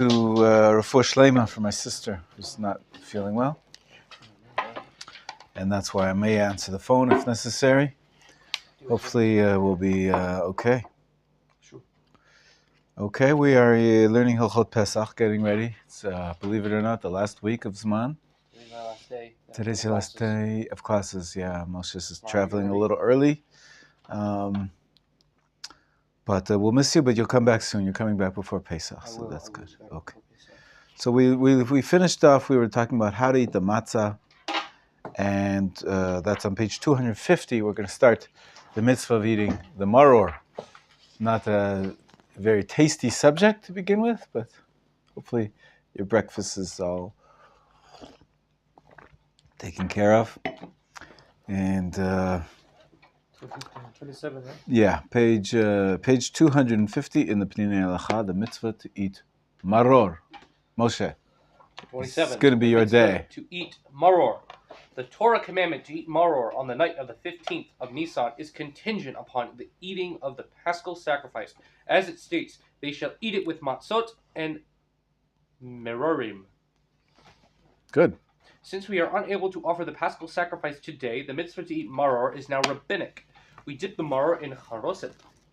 To refuah shleima for my sister who's not feeling well, and that's why I may answer the phone if necessary. Hopefully we'll be okay. Sure. Okay, we are learning Hilchot Pesach, getting ready. It's, believe it or not, the last week of Zman. Today's our last day. Today's the last day of classes. Yeah, Moshe is traveling a little early. But we'll miss you, but you'll come back soon. You're coming back before Pesach, so that's good. Okay. So we finished off, we were talking about how to eat the matzah, and that's on page 250. We're going to start the mitzvah of eating the maror. Not a very tasty subject to begin with, but hopefully your breakfast is all taken care of. And 27, right? yeah, page 250 in the Pnei Halacha, the mitzvah to eat maror. Moshe, 27. It's going to be your day. To eat maror. The Torah commandment to eat maror on the night of the 15th of Nisan is contingent upon the eating of the paschal sacrifice. As it states, they shall eat it with matzot and merorim. Good. Since we are unable to offer the paschal sacrifice today, the mitzvah to eat maror is now rabbinic. We dip the maror in charoset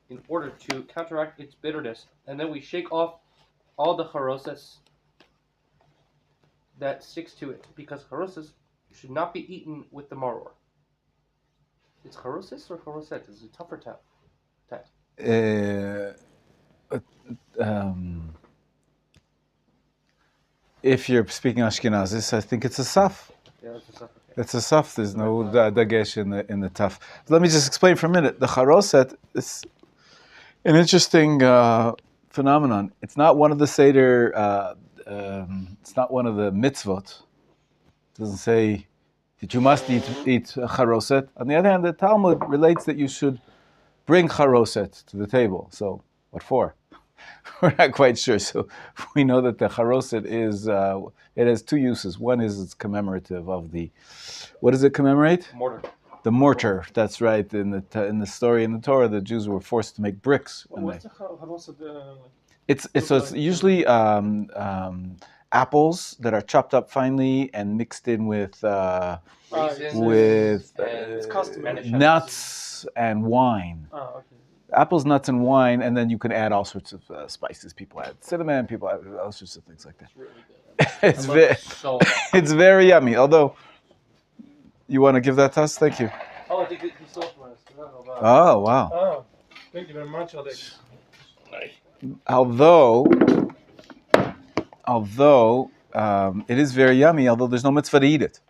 in order to counteract its bitterness, and then we shake off all the charoset that sticks to it, because charoset should not be eaten with the maror. It's charoset or charoset? It's a tougher tat. If you're speaking Ashkenazis, I think it's a saf. Yeah, it's a saf. Okay. It's a saf. There's no dagesh in the taf. Let me just explain for a minute. The charoset is an interesting phenomenon. It's not one of the seder. It's not one of the mitzvot. It doesn't say that you must eat charoset. On the other hand, the Talmud relates that you should bring charoset to the table. So, what for? We're not quite sure. So we know that the charoset is, it has two uses. One is it's commemorative of the, what does it commemorate? Mortar. The mortar, that's right. In the story in the Torah, the Jews were forced to make bricks. What's the charoset? It's usually apples that are chopped up finely and mixed in with nuts and wine. Oh, okay. Apples, nuts, and wine, and then you can add all sorts of spices. People add cinnamon, people add all sorts of things like that. It's really good. It's very yummy. Although, you want to give that to us? Thank you. Oh, I think he stole from us. Oh, wow. Oh, thank you very much, Alex. Although it is very yummy, although there's no mitzvah to eat it.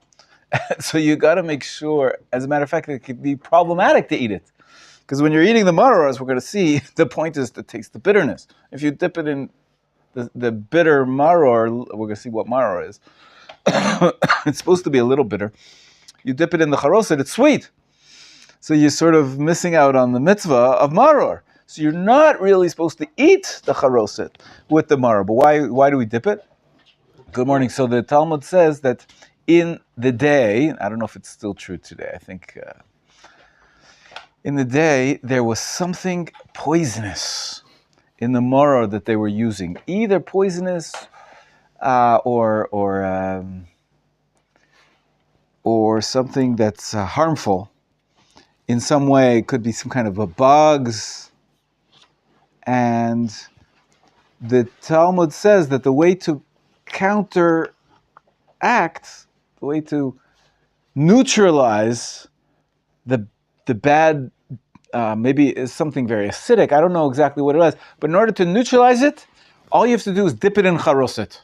So you got to make sure, as a matter of fact, it could be problematic to eat it. Because when you're eating the maror, as we're going to see, the point is to taste the bitterness. If you dip it in the bitter maror, we're going to see what maror is. It's supposed to be a little bitter. You dip it in the charoset, it's sweet. So you're sort of missing out on the mitzvah of maror. So you're not really supposed to eat the charoset with the maror. But why do we dip it? Good morning. So the Talmud says that in the day, I don't know if it's still true today, I think... in the day, there was something poisonous in the maror that they were using. Either poisonous or something that's harmful in some way. It could be some kind of a bugs. And the Talmud says that the way to counteract, the way to neutralize the bad, maybe is something very acidic. I don't know exactly what it was. But in order to neutralize it, all you have to do is dip it in charoset.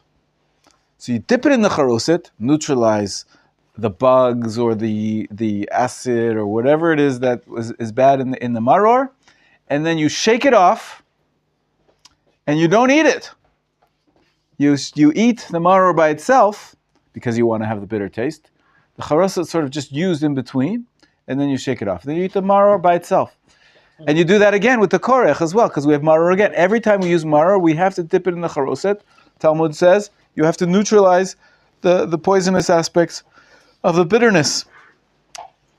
So you dip it in the charoset, neutralize the bugs or the acid or whatever it is that is bad in the maror, and then you shake it off, and you don't eat it. You eat the maror by itself, because you want to have the bitter taste. The charoset is sort of just used in between, and then you shake it off. Then you eat the maror by itself. And you do that again with the korech as well, because we have maror again. Every time we use maror, we have to dip it in the charoset. Talmud says you have to neutralize the poisonous aspects of the bitterness.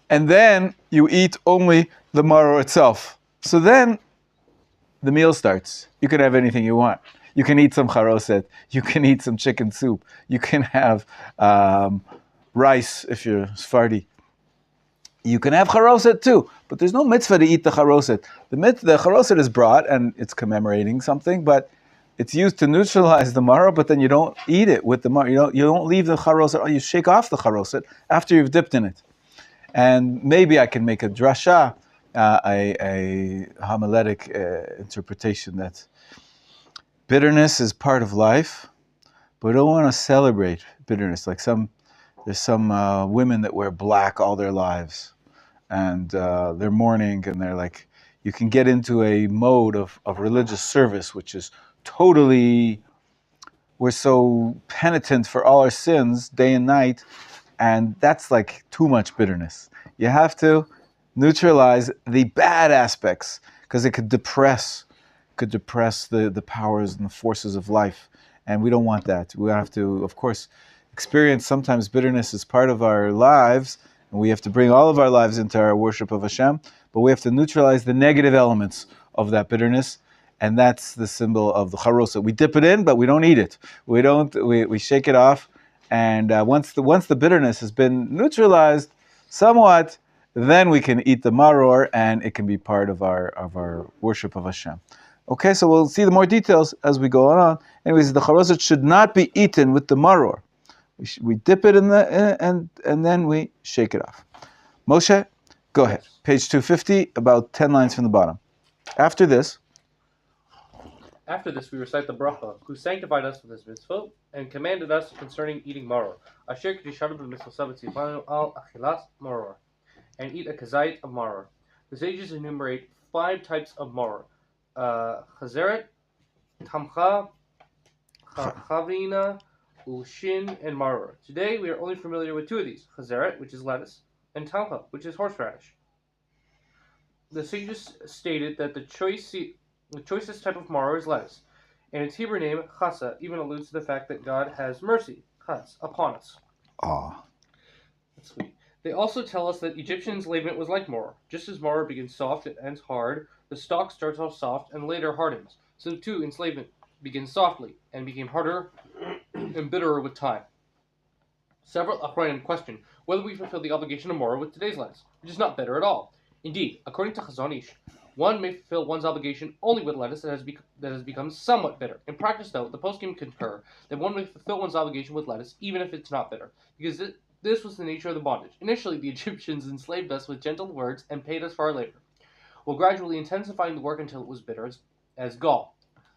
And then you eat only the maror itself. So then the meal starts. You can have anything you want. You can eat some charoset. You can eat some chicken soup. You can have rice if you're Sephardi. You can have charoset too, but there's no mitzvah to eat the charoset. The charoset is brought and it's commemorating something, but it's used to neutralize the maror, but then you don't eat it with the maror. You don't leave the charoset, you shake off the charoset after you've dipped in it. And maybe I can make a drasha, a homiletic interpretation that bitterness is part of life, but we don't want to celebrate bitterness. Like there's some women that wear black all their lives, and they're mourning, and they're like, you can get into a mode of religious service, which is totally, we're so penitent for all our sins day and night, and that's like too much bitterness. You have to neutralize the bad aspects, because it could depress the powers and the forces of life, and we don't want that. We have to, of course, experience sometimes bitterness as part of our lives, and we have to bring all of our lives into our worship of Hashem, but we have to neutralize the negative elements of that bitterness, and that's the symbol of the charoset. We dip it in, but we don't eat it. We shake it off, and once the bitterness has been neutralized somewhat, then we can eat the maror, and it can be part of our worship of Hashem. Okay, so we'll see the more details as we go on. Anyways, the charoset should not be eaten with the maror. We dip it in and then we shake it off. Moshe, go ahead. Page 250, about 10 lines from the bottom. After this, we recite the bracha, who sanctified us with his mitzvah and commanded us concerning eating maror. Asher kedishanu b'mitzvah sabatzivanu al achilas maror, and eat a kazait of maror. The sages enumerate 5 types of maror: chazeret, tamcha, chavina, Ulshin, and maror. Today we are only familiar with 2 of these: chazeret, which is lettuce, and tamcha, which is horseradish. The sages stated that the choicest type of maror is lettuce, and its Hebrew name, chasa, even alludes to the fact that God has mercy, chas, upon us. oh, That's sweet. They also tell us that Egyptian enslavement was like maror. Just as maror begins soft and ends hard, the stalk starts off soft and later hardens. So too, enslavement begins softly and became harder and bitterer with time. Several Achronim question whether we fulfill the obligation of maror with today's lettuce, which is not better at all. Indeed, according to Chazon Ish, one may fulfill one's obligation only with lettuce that has become somewhat bitter. In practice, though, the poskim concur that one may fulfill one's obligation with lettuce even if it's not bitter, because this was the nature of the bondage. Initially, the Egyptians enslaved us with gentle words and paid us for our labor, while gradually intensifying the work until it was bitter as gall.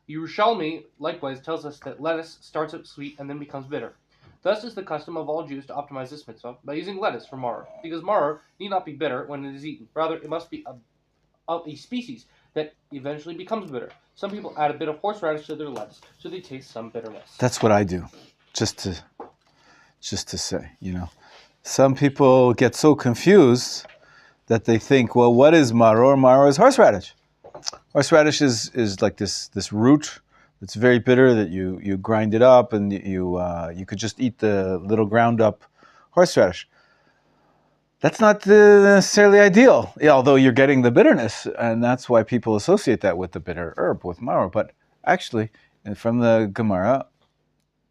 Yerushalmi likewise tells us that lettuce starts out sweet and then becomes bitter. Thus is the custom of all Jews to optimize this mitzvah by using lettuce for maror, because maror need not be bitter when it is eaten. Rather, it must be of a species that eventually becomes bitter. Some people add a bit of horseradish to their lettuce, so they taste some bitterness. that's what I do, just to say, Some people get so confused that they think, well, what is maror? Maror is horseradish. Horseradish is like this root that's very bitter that you grind it up, and you could just eat the little ground up horseradish. That's not necessarily ideal, although you're getting the bitterness, and that's why people associate that with the bitter herb, with maror. But actually, from the Gemara,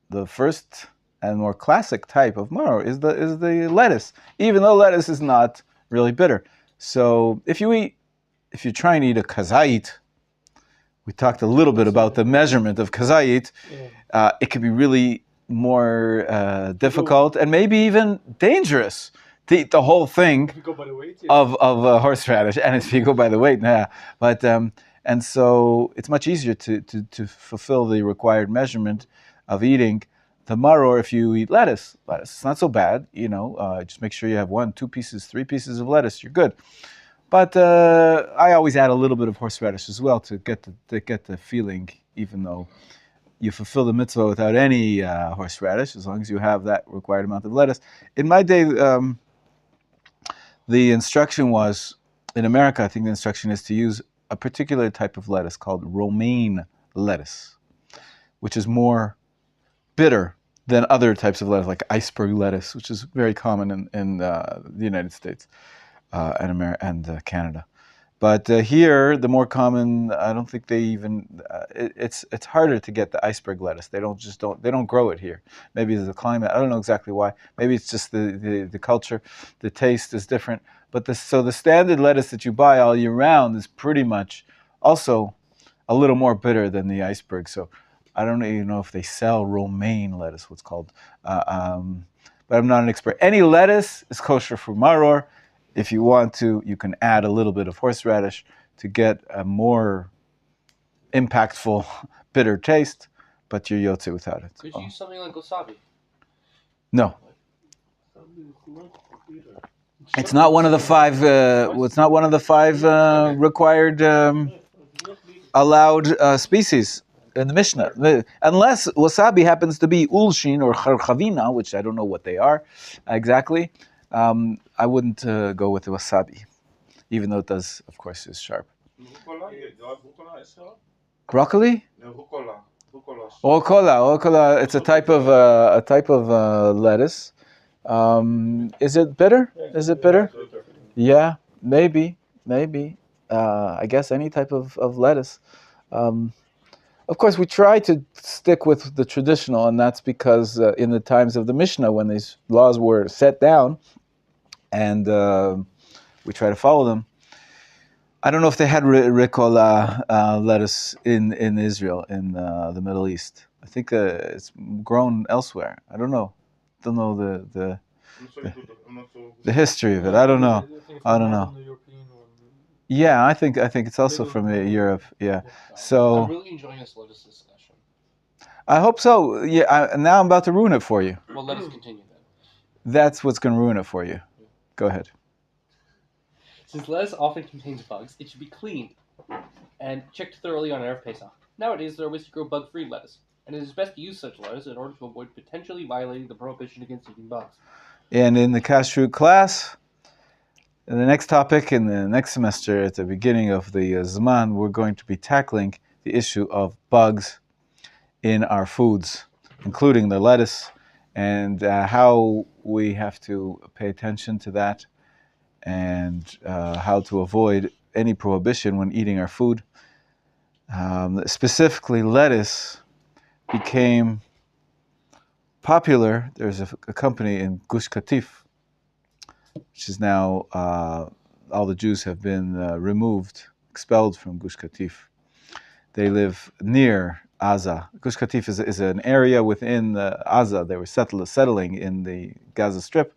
the first and more classic type of maror is the lettuce, even though lettuce is not really bitter. So if you're trying to eat a kazait, we talked a little bit about the measurement of kazait. It can be really more difficult and maybe even dangerous to eat the whole thing If you go by the weight, of horseradish, and if you go by the weight, but and so it's much easier to fulfill the required measurement of eating the maror if you eat lettuce. It's not so bad, just make sure you have 1, 2 pieces, 3 pieces of lettuce, you're good. But I always add a little bit of horseradish as well to get the feeling, even though you fulfill the mitzvah without any horseradish, as long as you have that required amount of lettuce. In my day, the instruction was, in America, I think the instruction is to use a particular type of lettuce called romaine lettuce, which is more bitter than other types of lettuce, like iceberg lettuce, which is very common in the United States and Canada. But here, the more common, I don't think they even. It's harder to get the iceberg lettuce. They don't grow it here. Maybe it's the climate. I don't know exactly why. Maybe it's just the culture, the taste is different. But the standard lettuce that you buy all year round is pretty much also a little more bitter than the iceberg. So I don't even know if they sell romaine lettuce, what's called. But I'm not an expert. Any lettuce is kosher for maror. If you want to, you can add a little bit of horseradish to get a more impactful bitter taste, but you're yotze without it. Could you use something like wasabi? No. It's not one of the five. It's not one of the five required allowed species in the Mishnah, unless wasabi happens to be ulshin or charchavina, which I don't know what they are exactly. I wouldn't go with the wasabi, even though it does, of course, is sharp. Broccoli? Rucola. It's a type of lettuce. Is it bitter? Is it bitter? Yeah, maybe. I guess any type of lettuce. Of course, we try to stick with the traditional, and that's because in the times of the Mishnah, when these laws were set down, and we try to follow them. I don't know if they had ricola lettuce in Israel, in the Middle East. I think it's grown elsewhere. I don't know. Don't know the history of it. I don't know. Yeah, I think it's also from Europe. Yeah. So I'm really enjoying this lettuce discussion. I hope so. Yeah. Now I'm about to ruin it for you. Well, let us continue then. That's what's going to ruin it for you. Go ahead. Since lettuce often contains bugs, it should be cleaned and checked thoroughly on Erev Pesach. Nowadays, there are ways to grow bug-free lettuce, and it is best to use such lettuce in order to avoid potentially violating the prohibition against eating bugs. And in the kashrut class, in the next topic, in the next semester, at the beginning of the Zman, we're going to be tackling the issue of bugs in our foods, including the lettuce, and how we have to pay attention to that, and how to avoid any prohibition when eating our food. Specifically, lettuce became popular. There's a company in Gush Katif, which is now, all the Jews have been removed, expelled from Gush Katif. They live near Gaza. Gush Katif is an area within Gaza. They were settling in the Gaza Strip.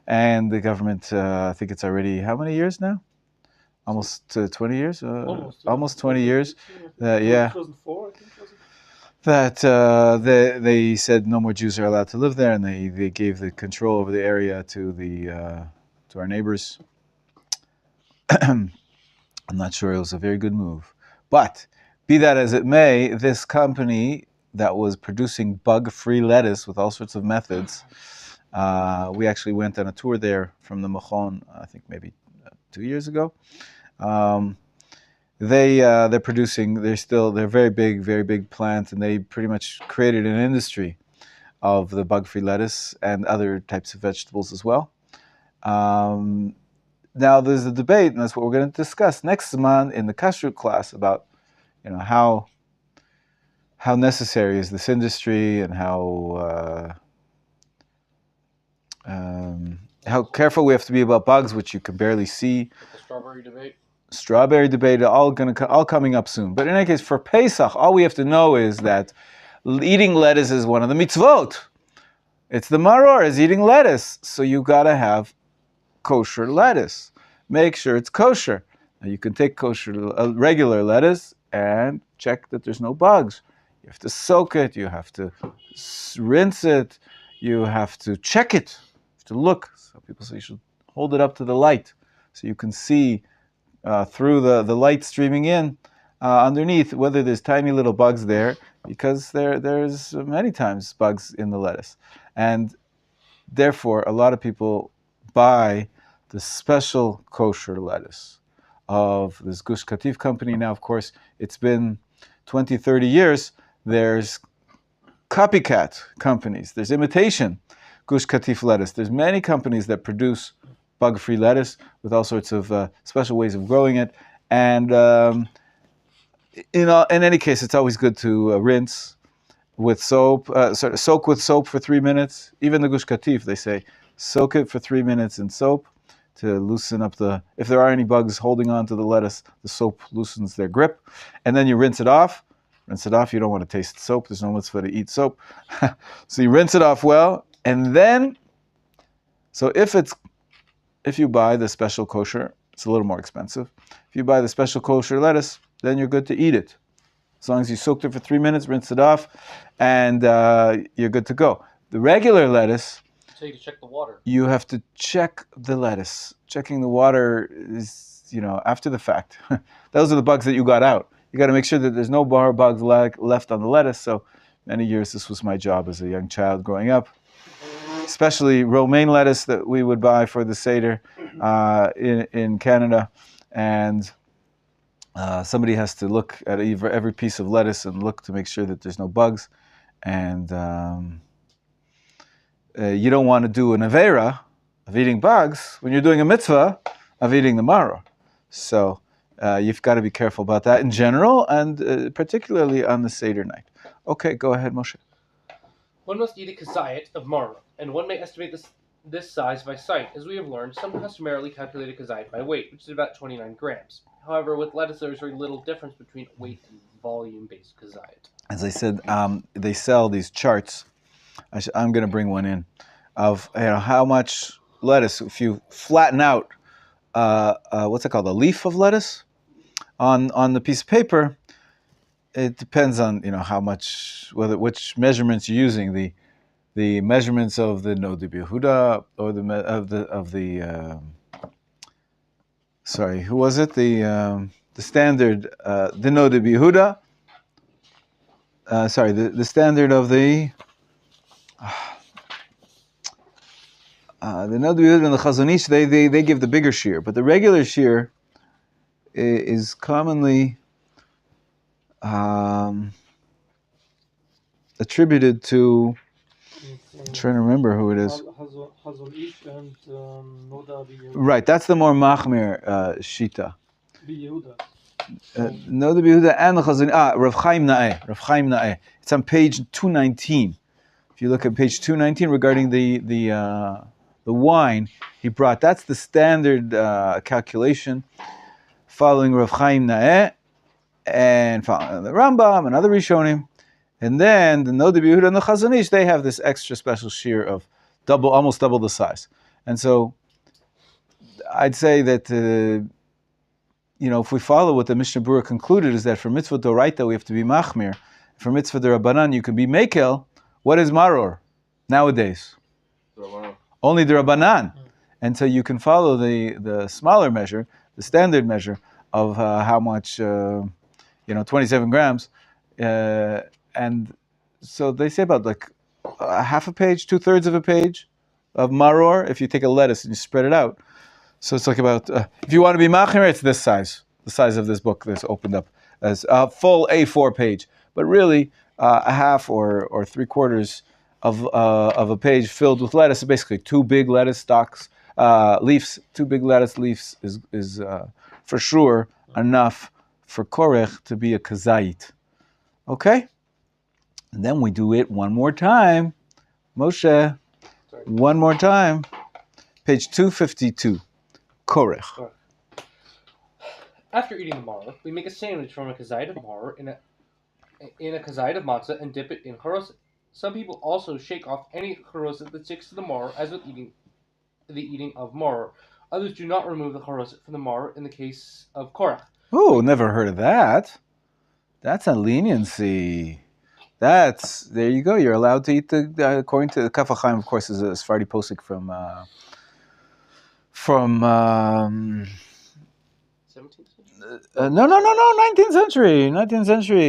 And the government, I think it's already, how many years now? Almost 20 years? Almost 20 years. Yeah. 2004, I think, was it? That they said no more Jews are allowed to live there, and they gave the control over the area to our neighbors. I'm not sure it was a very good move. But be that as it may, this company that was producing bug-free lettuce with all sorts of methods, we actually went on a tour there from the Machon, I think maybe 2 years ago. They're producing. They're very big plant, and they pretty much created an industry of the bug-free lettuce and other types of vegetables as well. Now there's a debate, and that's what we're going to discuss next month in the kashrut class about, how necessary is this industry, and how careful we have to be about bugs, which you can barely see. The Strawberry debate, all coming up soon. But in any case, for Pesach, all we have to know is that eating lettuce is one of the mitzvot. It's the maror is eating lettuce, so you gotta have kosher lettuce. Make sure it's kosher. Now you can take kosher regular lettuce and check that there's no bugs. You have to soak it. You have to rinse it. You have to check it. You have to look. Some people say you should hold it up to the light so you can see through the light streaming in underneath whether there's tiny little bugs there, because there's many times bugs in the lettuce. And therefore, a lot of people buy the special kosher lettuce of this Gush Katif company. Now, of course, it's been 20, 30 years. There's copycat companies. There's imitation Gush Katif lettuce. There's many companies that produce bug-free lettuce with all sorts of special ways of growing it. And in any case, it's always good to rinse with soap, soak with soap for 3 minutes. Even the Gush Katif, they say, soak it for 3 minutes in soap to loosen up if there are any bugs holding on to the lettuce, the soap loosens their grip. And then you rinse it off. Rinse it off, you don't want to taste soap. There's no mitzvah to eat soap. So you rinse it off well, and then, so if you buy the special kosher, it's a little more expensive. If you buy the special kosher lettuce, then you're good to eat it. As long as you soaked it for 3 minutes, rinse it off, and you're good to go. The regular lettuce, So you can check the water. you have to check the lettuce. Checking the water is, after the fact. Those are the bugs that you got out. You got to make sure that there's no bar bugs left on the lettuce. So many years this was my job as a young child growing up. Especially romaine lettuce that we would buy for the Seder in Canada. And somebody has to look at every piece of lettuce and look to make sure that there's no bugs. And you don't want to do an avera of eating bugs when you're doing a mitzvah of eating the Mauro. So you've got to be careful about that in general, and particularly on the Seder night. Okay, go ahead, Moshe. One must eat a kazayat of Mauro, and one may estimate this size by sight. As we have learned, some customarily calculate a kazayat by weight, which is about 29 grams. However, with lettuce, there is very little difference between weight and volume-based kazayat. As I said, they sell these charts. I'm going to bring one in of how much lettuce, if you flatten out, what's it called, a leaf of lettuce on the piece of paper. It depends on how much, which measurements you're using. The measurements of the Nod Yehuda or sorry, who was it? The standard, the Nod Yehuda. Sorry, the standard of the Nod Yehuda and the Chazon Ish. They give the bigger shear, but the regular shear is commonly attributed to. I'm trying to remember who it is. Chazon Ish and Noda Right, that's the more Machmir Shita. Yehuda. Noda Yehuda and the Chazon. Rav Chaim Na'eh. It's on page 219. If you look at page 219 regarding the wine, he brought. That's the standard calculation, following Rav Chaim Na'eh and following the Rambam and other Rishonim. And then the Nod Yehuda and the Chazon Ish, they have this extra special shear of almost double the size. And so I'd say that, if we follow what the Mishnah Berurah concluded, is that for mitzvah doraita we have to be machmir. For mitzvah derabanan you can be mekel. What is maror nowadays? Only derabanan. And so you can follow the smaller measure, the standard measure of how much, 27 grams. And so they say about like half a page, 2/3 of a page of maror, if you take a lettuce and you spread it out. So it's like about, if you want to be machmir, it's this size, the size of this book that's opened up as a full A4 page. But really, a half or 3/4 of a page filled with lettuce, basically 2 big lettuce stalks, leaves, 2 big lettuce leaves is for sure enough for korech to be a kazait. Okay? And then we do it one more time. Moshe, one more time. Page 252. Korech. After eating the maror, we make a sandwich from a kazayat of maror in a kazayat of matzah and dip it in charoset. Some people also shake off any charoset that sticks to the maror, as with the eating of maror. Others do not remove the charoset from the maror in the case of korech. Oh, never heard of that. That's a leniency. There you go. You're allowed to eat according to the Kaf HaChaim, of course, is a Sephardi posik from 17th century? No, 19th century. 19th century.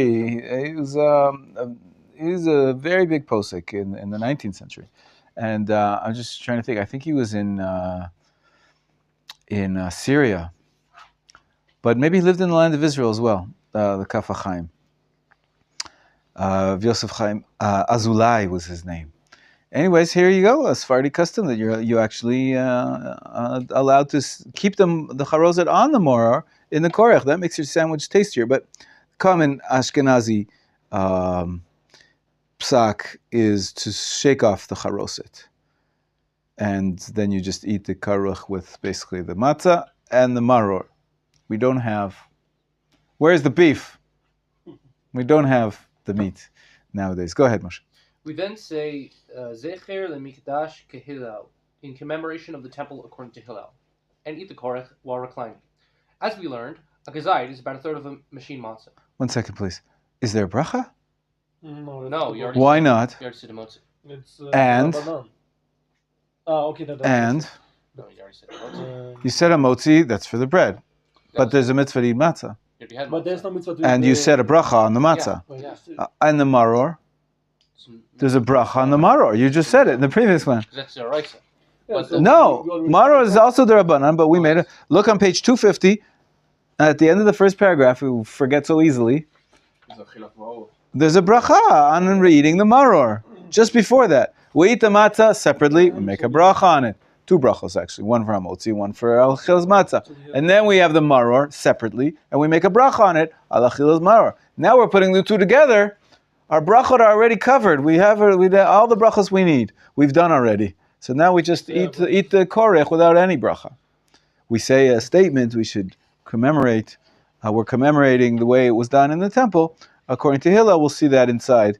He was a very big posik in the 19th century. And I'm just trying to think. I think he was in Syria. But maybe he lived in the land of Israel as well, the Kaf HaChaim. Yosef Chaim Azulai was his name. Anyways, here you go, a Sephardi custom that you actually allowed to keep the charozet on the moror in the korech. That makes your sandwich tastier. But common Ashkenazi psak is to shake off the charozet. And then you just eat the karuch with basically the matzah and the maror. We don't have... Where's the beef? We don't have the meat nowadays. Go ahead, Moshe. We then say Zecher leMikdash kehillel, in commemoration of the temple according to Hillel, and eat the korech while reclining. As we learned, a gazayit is about a third of a machine matzah. 1 second, please. Is there bracha? No, you already Why said, not? You already said emotzi. It's And? Okay. And No, you already said emotzi. you said a motzi, that's for the bread. But there's a mitzvah to eat matzah. You already had But matzah. there's no mitzvah to And you said a bracha on the matzah. Yeah. And the maror, So, there's a bracha on the maror. You just said it in the previous one. that's the oraisa. No, maror is also the rabbanan, but we made it. Look on page 250. At the end of the first paragraph, we forget so easily. There's a bracha on eating the maror. Just before that, we eat the matzah separately. We make a bracha on it. 2 brachos actually, one for hamotzi, one for al-achil's matzah. And then we have the maror separately, and we make a bracha on it, al-achil's maror. Now we're putting the two together. Our brachot are already covered. We have all the brachos we need. We've done already. So now we just eat the korech without any bracha. We say a statement. We should commemorate. We're commemorating the way it was done in the temple. According to Hillel, we'll see that inside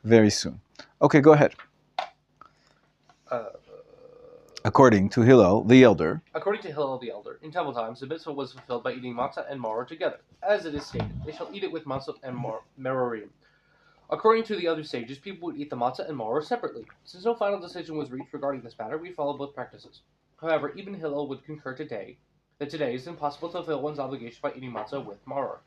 very soon. Okay, go ahead. According to Hillel, the elder. According to Hillel the elder, in temple times, the mitzvah was fulfilled by eating matzah and maror together. As it is stated, they shall eat it with matzah and merorim. According to the other sages, people would eat the matzah and maror separately. Since no final decision was reached regarding this matter, we follow both practices. However, even Hillel would concur that today is impossible to fulfill one's obligation by eating matzah with maror.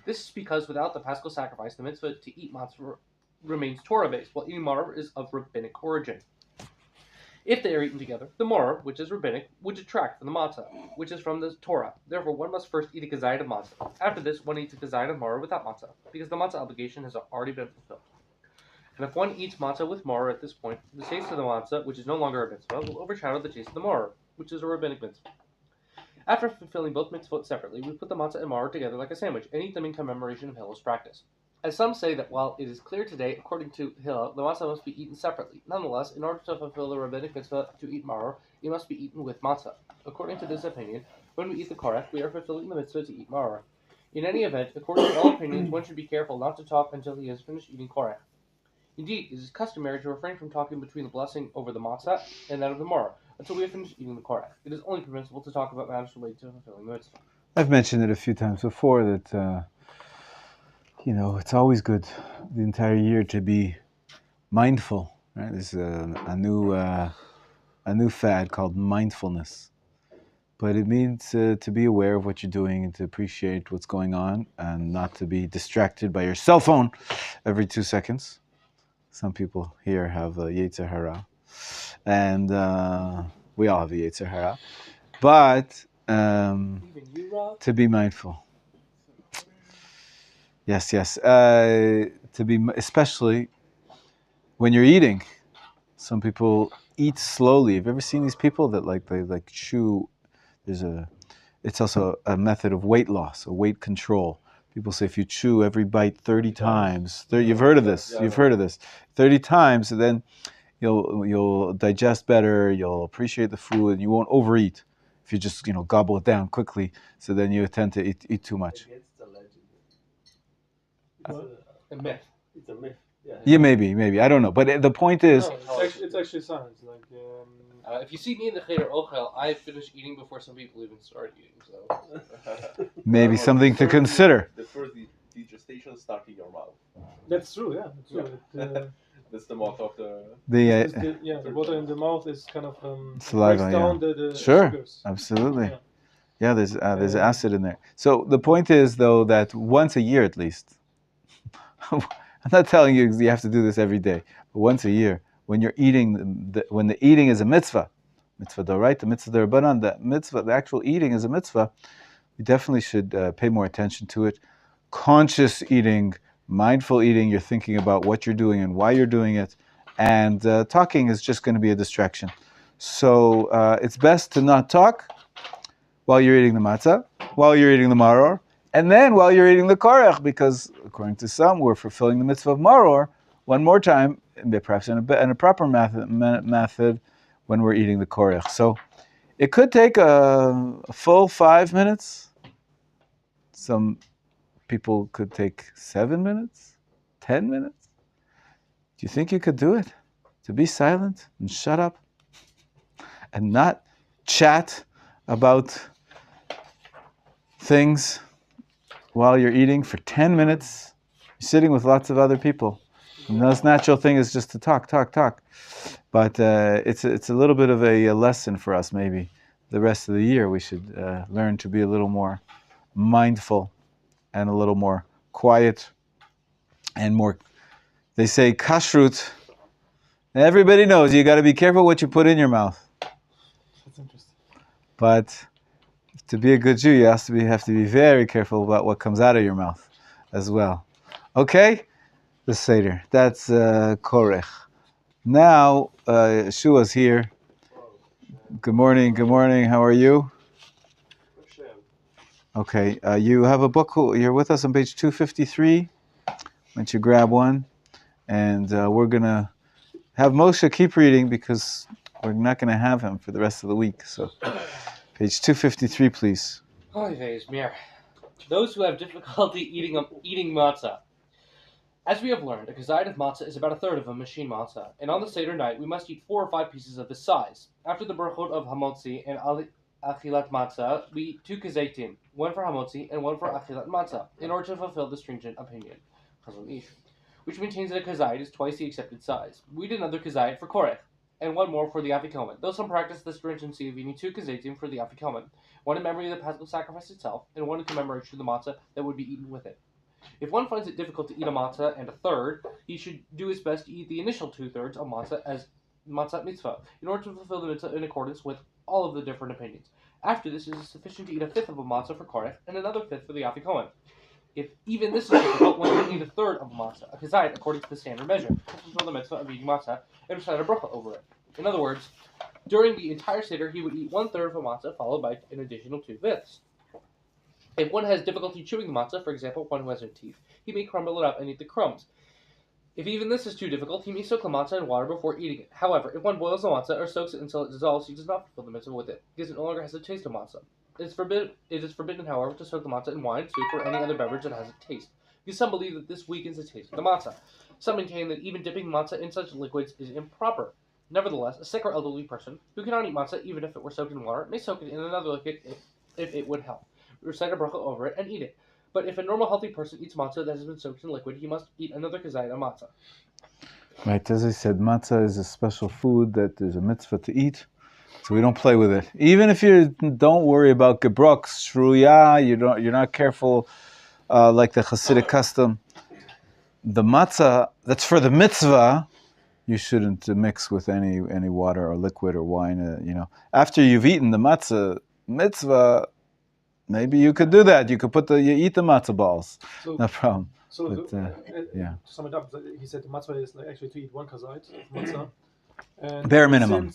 This is because without the paschal sacrifice, the mitzvah to eat matzah remains Torah-based, while eating maror is of rabbinic origin. If they are eaten together, the maror, which is rabbinic, would detract from the matzah, which is from the Torah. Therefore, one must first eat a gazayit of matzah. After this, one eats a gazayit of maror without matzah, because the matzah obligation has already been fulfilled. And if one eats matzah with maror at this point, the taste of the matzah, which is no longer a mitzvah, will overshadow the taste of the maror, which is a rabbinic mitzvah. After fulfilling both mitzvot separately, we put the matzah and maror together like a sandwich and eat them in commemoration of Hillel's practice. As some say that while it is clear today, according to Hillel, the matzah must be eaten separately. Nonetheless, in order to fulfill the rabbinic mitzvah to eat maror, it must be eaten with matzah. According to this opinion, when we eat the korech, we are fulfilling the mitzvah to eat maror. In any event, according to all opinions, one should be careful not to talk until he has finished eating korech. Indeed, it is customary to refrain from talking between the blessing over the matzah and that of the maror until we have finished eating the korech. It is only permissible to talk about matters related to fulfilling the mitzvah. I've mentioned it a few times before that, it's always good the entire year to be mindful. Right? There's a new fad called mindfulness. But it means to be aware of what you're doing and to appreciate what's going on and not to be distracted by your cell phone every 2 seconds. Some people here have a Yetzer Hara, and we all have a Yetzer Hara. But to be mindful. Yes. To be, especially when you're eating. Some people eat slowly. Have you ever seen these people that they chew? It's also a method of weight loss, a weight control. People say if you chew every bite 30 times, you've heard of this. You've heard of this. 30 times, and then you'll digest better. You'll appreciate the food, and you won't overeat. If you just gobble it down quickly, so then you tend to eat too much. It's a legend. A myth. It's a myth. Yeah, maybe. I don't know. But the point is, it's actually science. If you see me in the Cheder Ochel, I finish eating before some people even start eating. So maybe something to consider. The first digestation starts in your mouth. That's true. Yeah, that's true. That's the motto of the. The water in the mouth is kind of saliva. breaks down the sure, sugars. Absolutely. Yeah, there's acid in there. So the point is, though, that once a year at least. I'm not telling you have to do this every day, but once a year, when you're eating, when the eating is a mitzvah d'oraita, the mitzvah d'rabbanan, the actual eating is a mitzvah, you definitely should pay more attention to it. Conscious eating, mindful eating, you're thinking about what you're doing and why you're doing it, and talking is just going to be a distraction. So it's best to not talk while you're eating the matzah, while you're eating the maror, and then while you're eating the korech, because according to some, we're fulfilling the mitzvah of maror one more time, perhaps in a proper method when we're eating the korech. So it could take a full 5 minutes. Some people could take 7 minutes, 10 minutes. Do you think you could do it? To be silent and shut up and not chat about things while you're eating for 10 minutes? You're sitting with lots of other people. And the most natural thing is just to talk. But it's a little bit of a lesson for us, maybe. The rest of the year we should learn to be a little more mindful and a little more quiet and more, they say kashrut. Everybody knows you got to be careful what you put in your mouth. That's interesting. But to be a good Jew, you have to be very careful about what comes out of your mouth as well. Okay? The Seder. That's Korech. Now, Shua's here. Good morning. How are you? Okay. You have a book. You're with us on page 253. Why don't you grab one? And we're going to have Moshe keep reading because we're not going to have him for the rest of the week. So, page 253, please. Meir. Those who have difficulty eating matzah. As we have learned, a kazayit of matzah is about a third of a machine matzah, and on the Seder night we must eat 4 or 5 pieces of this size. After the brachot of hamotzi and achilat matzah, we eat 2 kazaitim, one for hamotzi and one for achilat matzah, in order to fulfill the stringent opinion, which maintains that a kazayit is twice the accepted size. We eat another kazayit for korech, and one more for the afikomen, though some practice the stringency of eating 2 kazaitim for the afikomen, one in memory of the paschal sacrifice itself, and one in commemoration of the matzah that would be eaten with it. If one finds it difficult to eat a matzah and a third, he should do his best to eat the initial 2/3 of matzah as matzah mitzvah, in order to fulfill the mitzvah in accordance with all of the different opinions. After this, it is sufficient to eat a 1/5 of a matzah for korech and another 1/5 for the afikomen. If even this is difficult, one can eat a 1/3 of a matzah, a kazayit, according to the standard measure, to fulfill the mitzvah of eating matzah and recite a bracha over it. In other words, during the entire Seder, he would eat 1/3 of a matzah, followed by an additional 2/5. If one has difficulty chewing the matzah, for example, one who has no teeth, he may crumble it up and eat the crumbs. If even this is too difficult, he may soak the matzah in water before eating it. However, if one boils the matzah or soaks it until it dissolves, he does not fulfill the mitzvah with it, because it no longer has a taste of matzah. It is forbidden, however, to soak the matzah in wine, soup, or any other beverage that has a taste, because some believe that this weakens the taste of the matzah. Some maintain that even dipping matzah in such liquids is improper. Nevertheless, a sick or elderly person who cannot eat matzah, even if it were soaked in water, may soak it in another liquid if it would help. Recite a bracha over it and eat it. But if a normal healthy person eats matzah that has been soaked in liquid, he must eat another kazayit of matzah. Right, as I said, matzah is a special food that there's a mitzvah to eat, so we don't play with it. Even if you don't worry about gebrok, shruya, you're not careful like the Hasidic custom. The matzah that's for the mitzvah, you shouldn't mix with any water or liquid or wine. After you've eaten the matzah mitzvah, maybe you could do that. You could you eat the matzah balls. So, no problem. So But, yeah. to sum it up, he said the matzah is actually to eat 1 kazayit of matzah. And Bare minimum.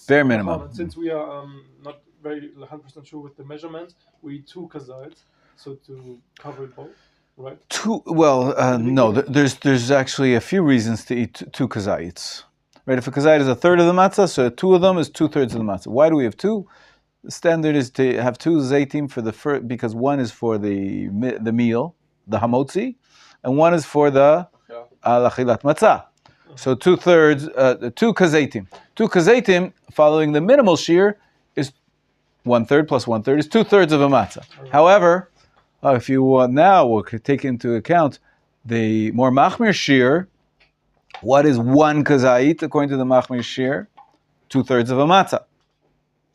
Since we are not very 100% sure with the measurement, we eat 2 kazayit, so to cover it both, right? No. There's actually a few reasons to eat 2 kazayits. Right? If a kazayit is a third of the matzah, so 2 of them is 2/3 of the matzah. Why do we have 2? The standard is to have 2 zaitim for the first, because one is for the meal, the hamotzi, and one is for the achilat matzah. So 2/3, 2 kazaitim. 2 kazaitim, following the minimal shear, is 1/3 plus 1/3 is 2/3 of a matzah. However, if you want now, we'll take into account the more machmir shear. What is 1 kazait according to the machmir shear? 2/3 of a matzah.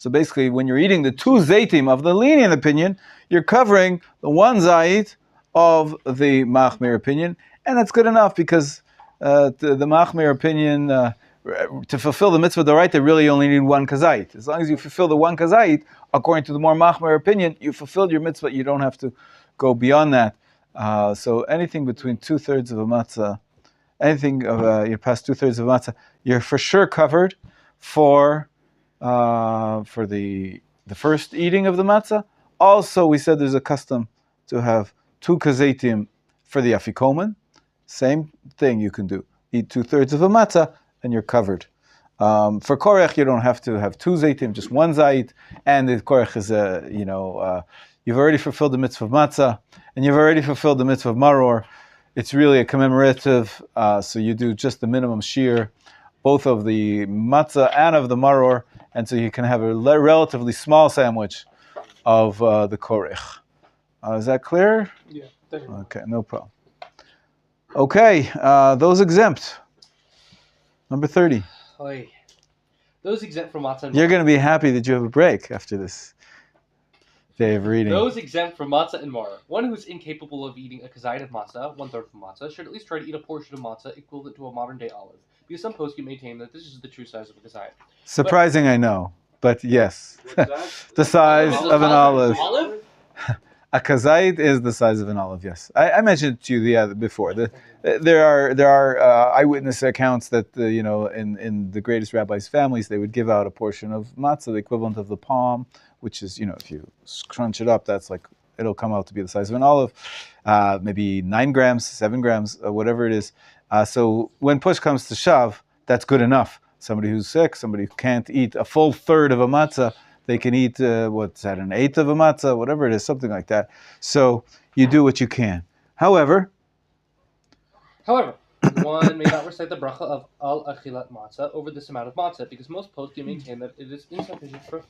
So basically, when you're eating the 2 zaitim of the lenient opinion, you're covering the 1 zait of the machmir opinion, and that's good enough because the machmir opinion, to fulfill the mitzvah d'oraita, they really only need 1 kazait. As long as you fulfill the 1 kazait, according to the more machmir opinion, you fulfilled your mitzvah. You don't have to go beyond that. So anything between 2/3 of a matzah anything of you're past 2/3 of matzah, you're for sure covered for the first eating of the matzah. Also, we said there's a custom to have 2 kazetim for the afikomen. Same thing you can do. Eat 2/3 of a matzah and you're covered. For korech, you don't have to have 2 zaitim, just 1 zait. And the korech is you've already fulfilled the mitzvah of matzah, and you've already fulfilled the mitzvah of maror. It's really a commemorative, so you do just the minimum shear, both of the matzah and of the maror, and so you can have a relatively small sandwich of the korech. Is that clear? Yeah, definitely. Okay, no problem. Okay, those exempt. Number 30. Oy. Those exempt from matzah and You're going to be happy that you have a break after this day of reading. Those exempt from matzah and mar. One who is incapable of eating a kazayit of matzah, 1/3 of matzah, should at least try to eat a portion of matzah equivalent to a modern-day olive, because some poskim maintain that this is the true size of a kazayit. Surprising, I know, but yes. What's that? The size Is it of an olive. Olive? A kazait is the size of an olive, yes. I mentioned it to you before. There are eyewitness accounts that, in the greatest rabbis' families, they would give out a portion of matzah, the equivalent of the palm, which is, if you crunch it up, that's like, it'll come out to be the size of an olive, maybe 9 grams, 7 grams, whatever it is. So when push comes to shove, that's good enough. Somebody who's sick, somebody who can't eat a full 1/3 of a matzah, they can eat, an 1/8 of a matzah, whatever it is, something like that. So you do what you can. However, one may not recite the bracha of al achilat matzah over this amount of matzah, because most poskim maintain that it is insufficient for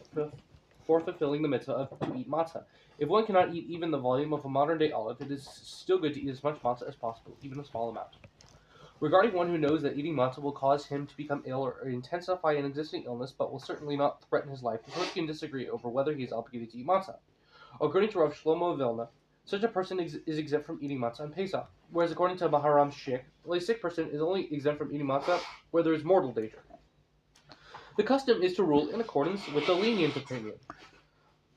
fulfilling the mitzvah to eat matzah. If one cannot eat even the volume of a modern-day olive, it is still good to eat as much matzah as possible, even a small amount. Regarding one who knows that eating matzah will cause him to become ill or intensify an existing illness, but will certainly not threaten his life, the poskim disagree over whether he is obligated to eat matzah. According to Rav Shlomo of Vilna, such a person is exempt from eating matzah on Pesach, whereas according to Maharam Shik, a sick person is only exempt from eating matzah where there is mortal danger. The custom is to rule in accordance with the lenient opinion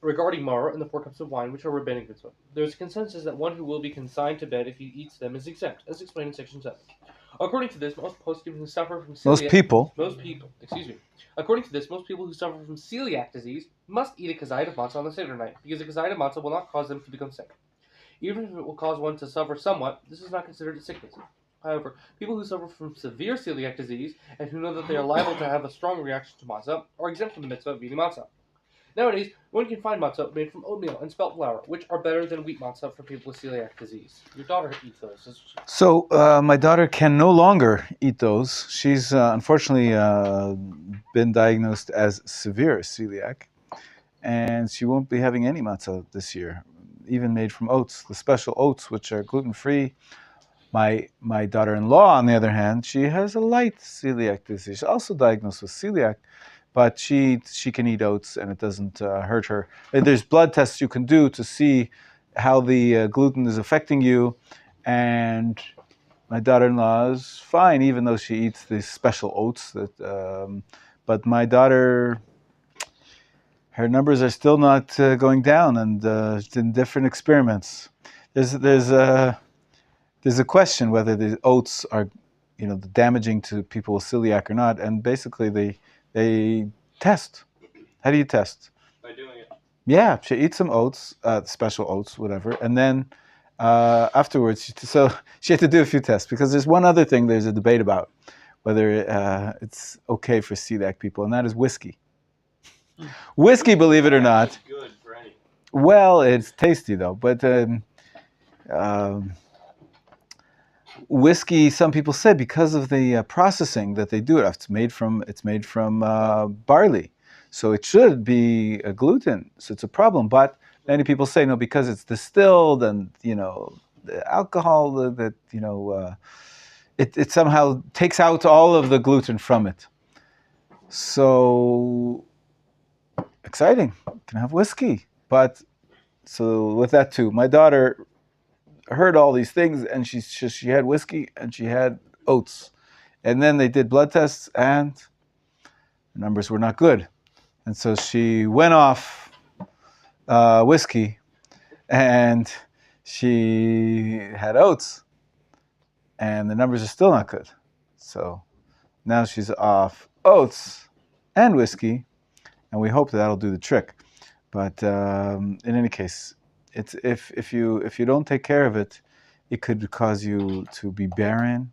regarding Mauro and the 4 cups of wine, which are rabbinic mitzvah. There is consensus that one who will be consigned to bed if he eats them is exempt, as explained in section 7. According to this, most poskim who suffer from celiac... According to this, most people who suffer from celiac disease must eat a kazayit of matzah on the Seder night, because a kazayit of matzah will not cause them to become sick. Even if it will cause one to suffer somewhat, this is not considered a sickness. However, people who suffer from severe celiac disease, and who know that they are liable to have a strong reaction to matzah, are exempt from the mitzvah of eating matzah. Nowadays, one can find matzah made from oatmeal and spelt flour, which are better than wheat matzah for people with celiac disease. Your daughter eats those. So my daughter can no longer eat those. She's unfortunately been diagnosed as severe celiac, and she won't be having any matzah this year, even made from oats, the special oats, which are gluten-free. My daughter-in-law, on the other hand, she has a light celiac disease. She's also diagnosed with celiac, but she can eat oats and it doesn't hurt her. There's blood tests you can do to see how the gluten is affecting you, and my daughter-in-law is fine, even though she eats these special oats. But my daughter, her numbers are still not going down, and in different experiments. There's a question whether the oats are, damaging to people with celiac or not, and basically they test. How do you test? By doing it. Yeah, she eats some oats, special oats, whatever, and then afterwards, she had to do a few tests, because there's one other thing there's a debate about, whether it's okay for celiac people, and that is whiskey. Whiskey, believe it or not. It's good for any. Well, it's tasty though, but whiskey, some people say, because of the processing that they do it, it's made from barley, so it should be a gluten, so it's a problem. But many people say no, because it's distilled, and the alcohol that it somehow takes out all of the gluten from it. So exciting, you can have whiskey. But so with that too, my daughter heard all these things, and she had whiskey and she had oats, and then they did blood tests and the numbers were not good, and so she went off whiskey and she had oats, and the numbers are still not good. So now she's off oats and whiskey, and we hope that'll do the trick. But in any case, it's if you don't take care of it, it could cause you to be barren,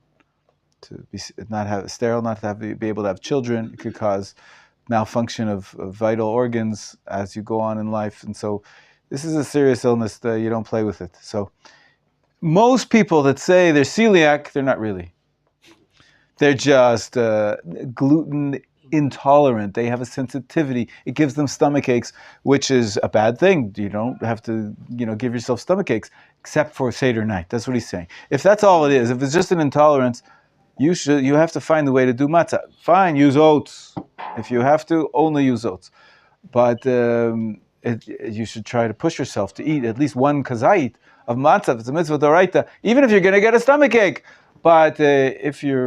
to be not have sterile, not to have, be able to have children. It could cause malfunction of vital organs as you go on in life, and so this is a serious illness that you don't play with it. So most people that say they're celiac, they're not really. They're just gluten intolerant. They have a sensitivity. It gives them stomach aches, which is a bad thing. You don't have to, give yourself stomach aches, except for Seder night. That's what he's saying. If that's all it is, if it's just an intolerance, you have to find the way to do matzah. Fine, use oats. If you have to, only use oats. But you should try to push yourself to eat at least one kazait of matzah. It's a mitzvah d'oraita, even if you're going to get a stomach ache. But if you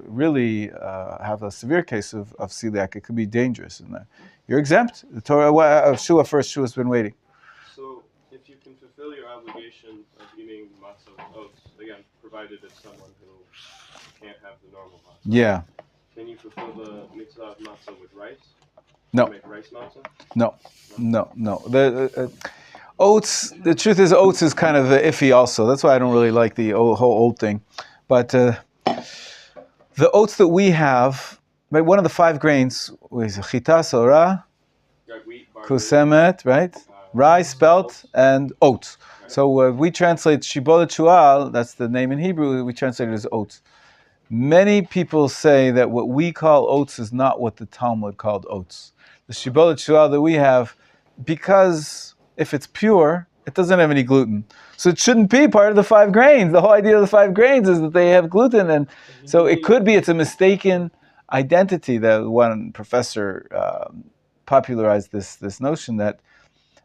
really have a severe case of celiac, it could be dangerous. And you're exempt. The Torah, Shua first, Shua's been waiting. So, if you can fulfill your obligation of eating matzah with oats, again, provided it's someone who can't have the normal matzah. Yeah. Can you fulfill the mitzvah of matzah with rice? No. Make rice matzah? No. The oats. The truth is, oats is kind of iffy. Also, that's why I don't really like the whole oat thing. But the oats that we have, right? One of the 5 grains is chita, sora, kusemet, right? Rye, spelt, and oats. So we translate shibolet shual. That's the name in Hebrew. We translate it as oats. Many people say that what we call oats is not what the Talmud called oats. The shibolet shual that we have, because if it's pure, it doesn't have any gluten. So it shouldn't be part of the 5 grains. The whole idea of the 5 grains is that they have gluten. And so it could be it's a mistaken identity. That one professor popularized this notion that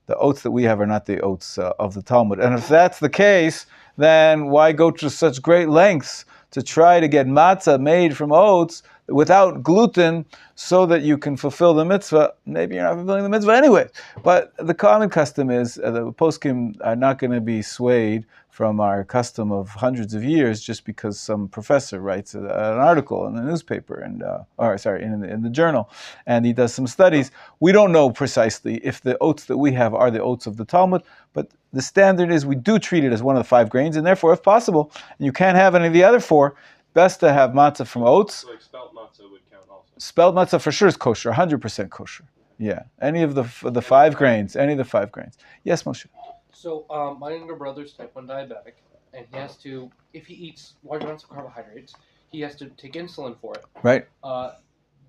the oats that we have are not the oats of the Talmud. And if that's the case, then why go to such great lengths to try to get matzah made from oats without gluten so that you can fulfill the mitzvah? Maybe you're not fulfilling the mitzvah anyway. But the common custom is the poskim are not going to be swayed from our custom of hundreds of years just because some professor writes an article in the newspaper in the journal, and he does some studies. We don't know precisely if the oats that we have are the oats of the Talmud, but the standard is we do treat it as one of the 5 grains, and therefore, if possible, and you can't have any of the other 4, best to have matzah from oats. So like spelt matzah would count also. Spelt matzah for sure is kosher, 100% kosher. Yeah, any of the 5 grains, any of the 5 grains. Yes, Moshe. So my younger brother's type 1 diabetic, and he has to, if he eats large amounts of carbohydrates, he has to take insulin for it. Right.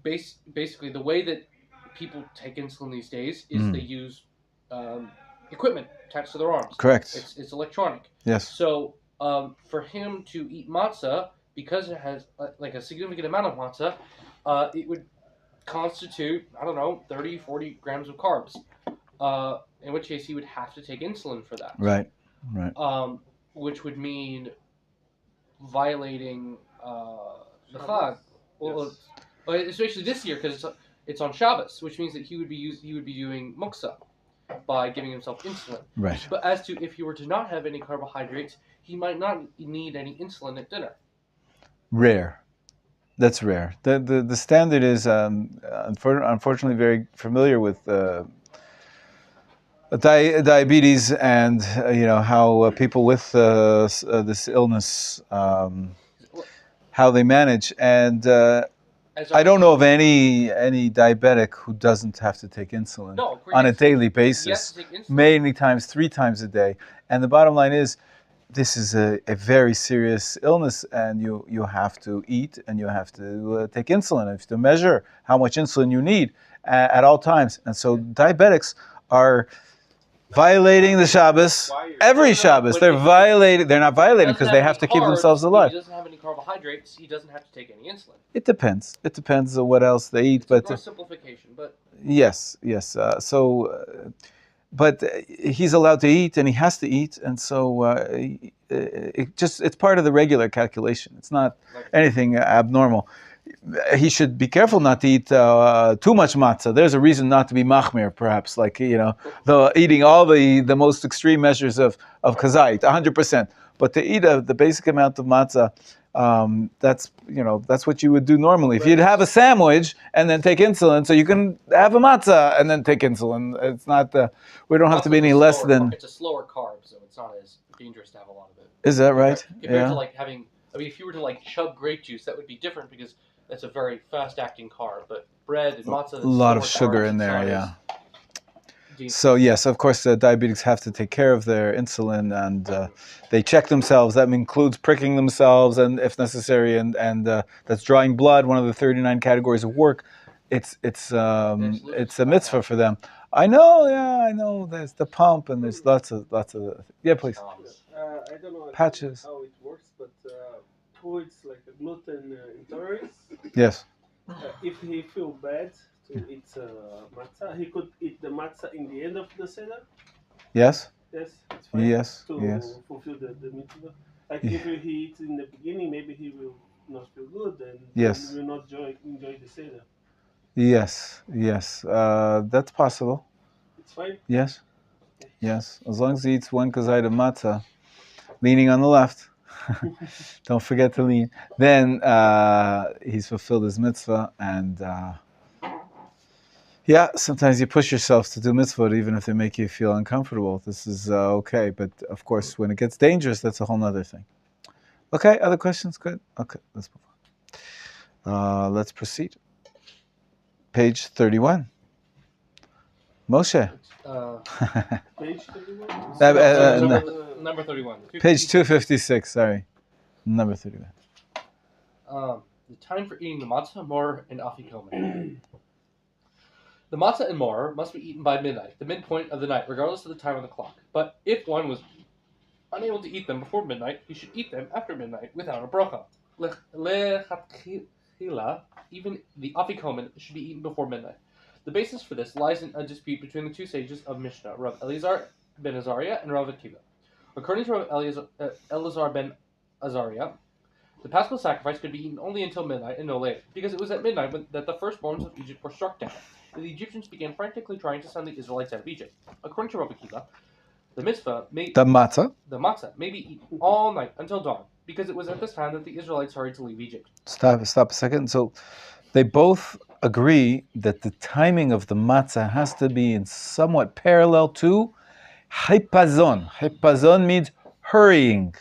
Basically, the way that people take insulin these days is they use equipment attached to their arms. Correct. It's electronic. Yes. So for him to eat matzah, because it has like a significant amount of matzah, it would constitute, 30, 40 grams of carbs. In which case he would have to take insulin for that. Right. Which would mean violating the Chag. Well, especially this year because it's on Shabbos, which means that he would be doing muksa by giving himself insulin. Right. But as to if he were to not have any carbohydrates, he might not need any insulin at dinner. Rare. That's rare. The standard is unfortunately very familiar with diabetes and how people with this illness how they manage, and I don't know of any diabetic who doesn't have to take insulin on a daily basis, many times, 3 times a day. And the bottom line is, this is a very serious illness, and you have to eat and you have to take insulin. You have to measure how much insulin you need at all times. And so diabetics are violating the Shabbos every Shabbos. They're not violating because they have to keep themselves alive. If he doesn't have any carbohydrates, he doesn't have to take any insulin. It depends. It depends on what else they eat. It's more simplification, but yes. But he's allowed to eat, and he has to eat, and so it's part of the regular calculation. It's not anything abnormal. He should be careful not to eat too much matzah. There's a reason not to be machmir, perhaps, eating all the most extreme measures of kazait, 100%. But to eat the basic amount of matzah That's what you would do normally. If you'd have a sandwich and then take insulin, so you can have a matzah and then take insulin. It's not we don't have to be any less than. It's a slower carb, so it's not as dangerous to have a lot of it. Is that right? Compared to like having, if you were to like chug grape juice, that would be different because that's a very fast-acting carb. But bread and matzah, A lot of sugar in there, yeah. Deep. So yes, of course, diabetics have to take care of their insulin, and they check themselves. That includes pricking themselves, and if necessary, and that's drawing blood. One of the 39 categories of work. It's a mitzvah for them. I know. There's the pump, and there's lots of. Yeah, please. I don't know Patches. how it works, but who eats like a gluten intolerance? Yes. If he feel bad to eat matzah, he could eat the matzah in the end of the seder. Yes. Yes, it's fine. Yes. To Yes. fulfill the mitzvah. Like Yeah. if he eats in the beginning, maybe he will not feel good and Yes. he will not enjoy the seder. Yes. That's possible. It's fine. Yes. Yes. As long as he eats one kazait of matzah, leaning on the left. Don't forget to lean. Then he's fulfilled his mitzvah, and sometimes you push yourself to do mitzvah even if they make you feel uncomfortable. This is okay, but of course, when it gets dangerous, that's a whole other thing. Okay, other questions? Good. Okay, let's move on. Let's proceed. Page 31. Moshe. Page 31. Number 31. Page 256. Sorry, number 31. The time for eating the matzah, mor, and afikomen. The matzah and mor must be eaten by midnight, the midpoint of the night, regardless of the time of the clock. But if one was unable to eat them before midnight, he should eat them after midnight without a bracha. Lechatchila, even the afikomen should be eaten before midnight. The basis for this lies in a dispute between the two sages of Mishnah, Rav Eliezer ben Azariah and Rav Akiva. According to Rav Eliezer ben Azariah, the Paschal sacrifice could be eaten only until midnight and no later, because it was at midnight that the firstborns of Egypt were struck down, and the Egyptians began frantically trying to send the Israelites out of Egypt. According to Rav Akiva, the matzah may be eaten all night until dawn, because it was at this time that the Israelites hurried to leave Egypt. Stop a second. So they both agree that the timing of the matzah has to be in somewhat parallel to hypazon. Hypazon means hurrying,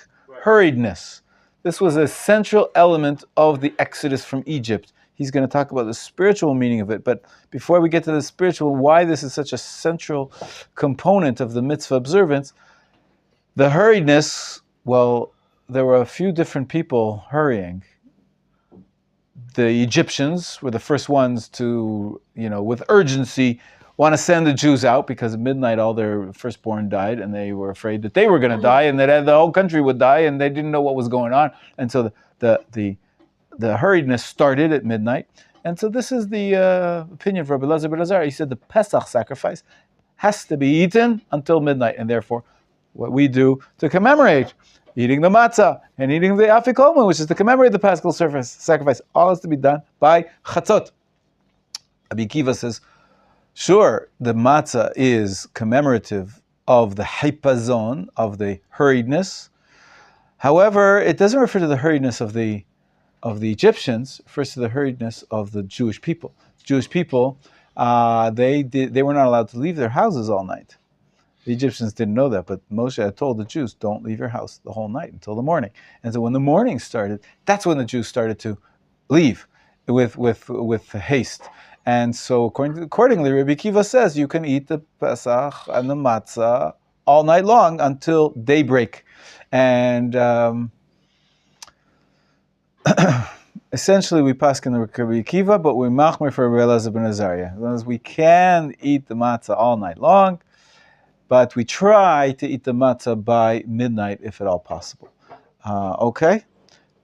hurriedness. This was a central element of the exodus from Egypt. He's going to talk about the spiritual meaning of it. But before we get to the spiritual, why this is such a central component of the mitzvah observance, the hurriedness, well, there were a few different people hurrying. The Egyptians were the first ones to, with urgency, want to send the Jews out because at midnight all their firstborn died, and they were afraid that they were going to die and that the whole country would die, and they didn't know what was going on. And so the hurriedness started at midnight. And so this is the opinion of Rabbi Eliezer ben Azariah. He said the Pesach sacrifice has to be eaten until midnight, and therefore what we do to commemorate eating the matzah and eating the afikomen, which is to commemorate the Paschal sacrifice, all has to be done by chatzot. Rabbi Akiva says, sure, the matzah is commemorative of the hypazon, of the hurriedness. However, it doesn't refer to the hurriedness of the Egyptians. It refers to the hurriedness of the Jewish people. Jewish people, they were not allowed to leave their houses all night. The Egyptians didn't know that, but Moshe had told the Jews, don't leave your house the whole night until the morning. And so when the morning started, that's when the Jews started to leave with haste. And so accordingly, Rabbi Akiva says you can eat the Pesach and the matzah all night long until daybreak. And essentially we paskin the Rabbi Akiva, but we machmer for Rabbi Eliezer ben Azariah. As long as we can eat the matzah all night long, but we try to eat the matzah by midnight if at all possible. Okay?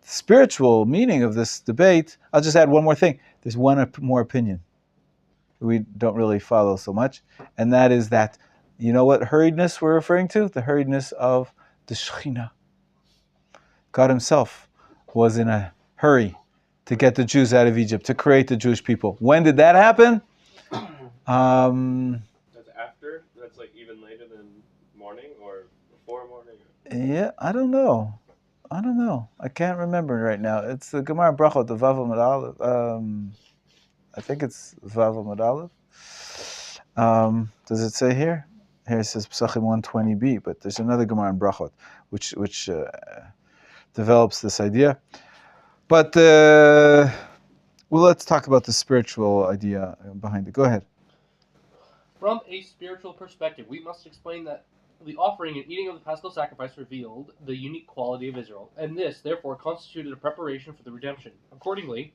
The spiritual meaning of this debate, I'll just add one more thing. There's one more opinion we don't really follow so much, and that is that, you know what hurriedness we're referring to? The hurriedness of the Shekhinah. God himself was in a hurry to get the Jews out of Egypt, to create the Jewish people. When did that happen? That's after? That's like even later than morning or before morning? Yeah, I don't know. I don't know. I can't remember right now. It's the Gemara Brachot, the Vav Amud Aleph. I think it's Vav Amud Aleph. Does it say here? Here it says Pesachim 120b, but there's another Gemara in Brachot which develops this idea. But well, let's talk about the spiritual idea behind it. Go ahead. From a spiritual perspective, we must explain that the offering and eating of the Paschal sacrifice revealed the unique quality of Israel, and this, therefore, constituted a preparation for the redemption. Accordingly,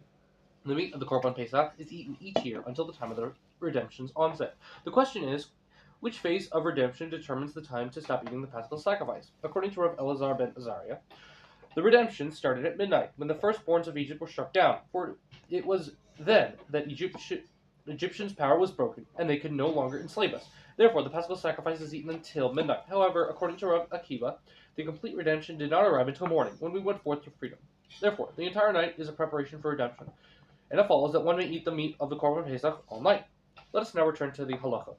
the meat of the Korban Pesach is eaten each year until the time of the redemption's onset. The question is, which phase of redemption determines the time to stop eating the Paschal sacrifice? According to Rav Elazar ben Azariah, the redemption started at midnight, when the firstborns of Egypt were struck down, for it was then that Egyptians' power was broken, and they could no longer enslave us. Therefore, the Paschal sacrifice is eaten until midnight. However, according to Rav Akiva, the complete redemption did not arrive until morning, when we went forth to freedom. Therefore, the entire night is a preparation for redemption, and it follows that one may eat the meat of the Korban Pesach all night. Let us now return to the halacha.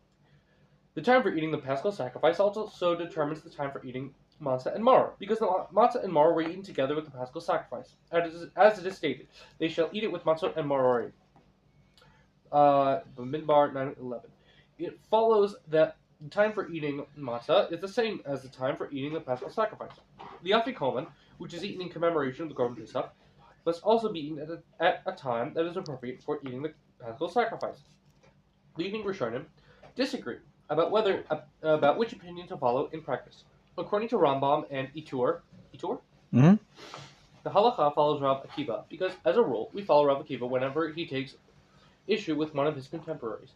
The time for eating the Paschal sacrifice also determines the time for eating Matzah and Mauro, because the Matzah and Mauro were eaten together with the Paschal sacrifice. As it is stated, they shall eat it with Matzah and Mauro. Midbar 9:11. It follows that the time for eating matzah is the same as the time for eating the Paschal sacrifice. The afikomen, which is eaten in commemoration of the Korban Pesach, must also be eaten at a time that is appropriate for eating the Paschal sacrifice. Leading Rishonim disagree about which opinion to follow in practice. According to Rambam and Itur, Mm-hmm. the halacha follows Rav Akiva, because as a rule we follow Rav Akiva whenever he takes issue with one of his contemporaries.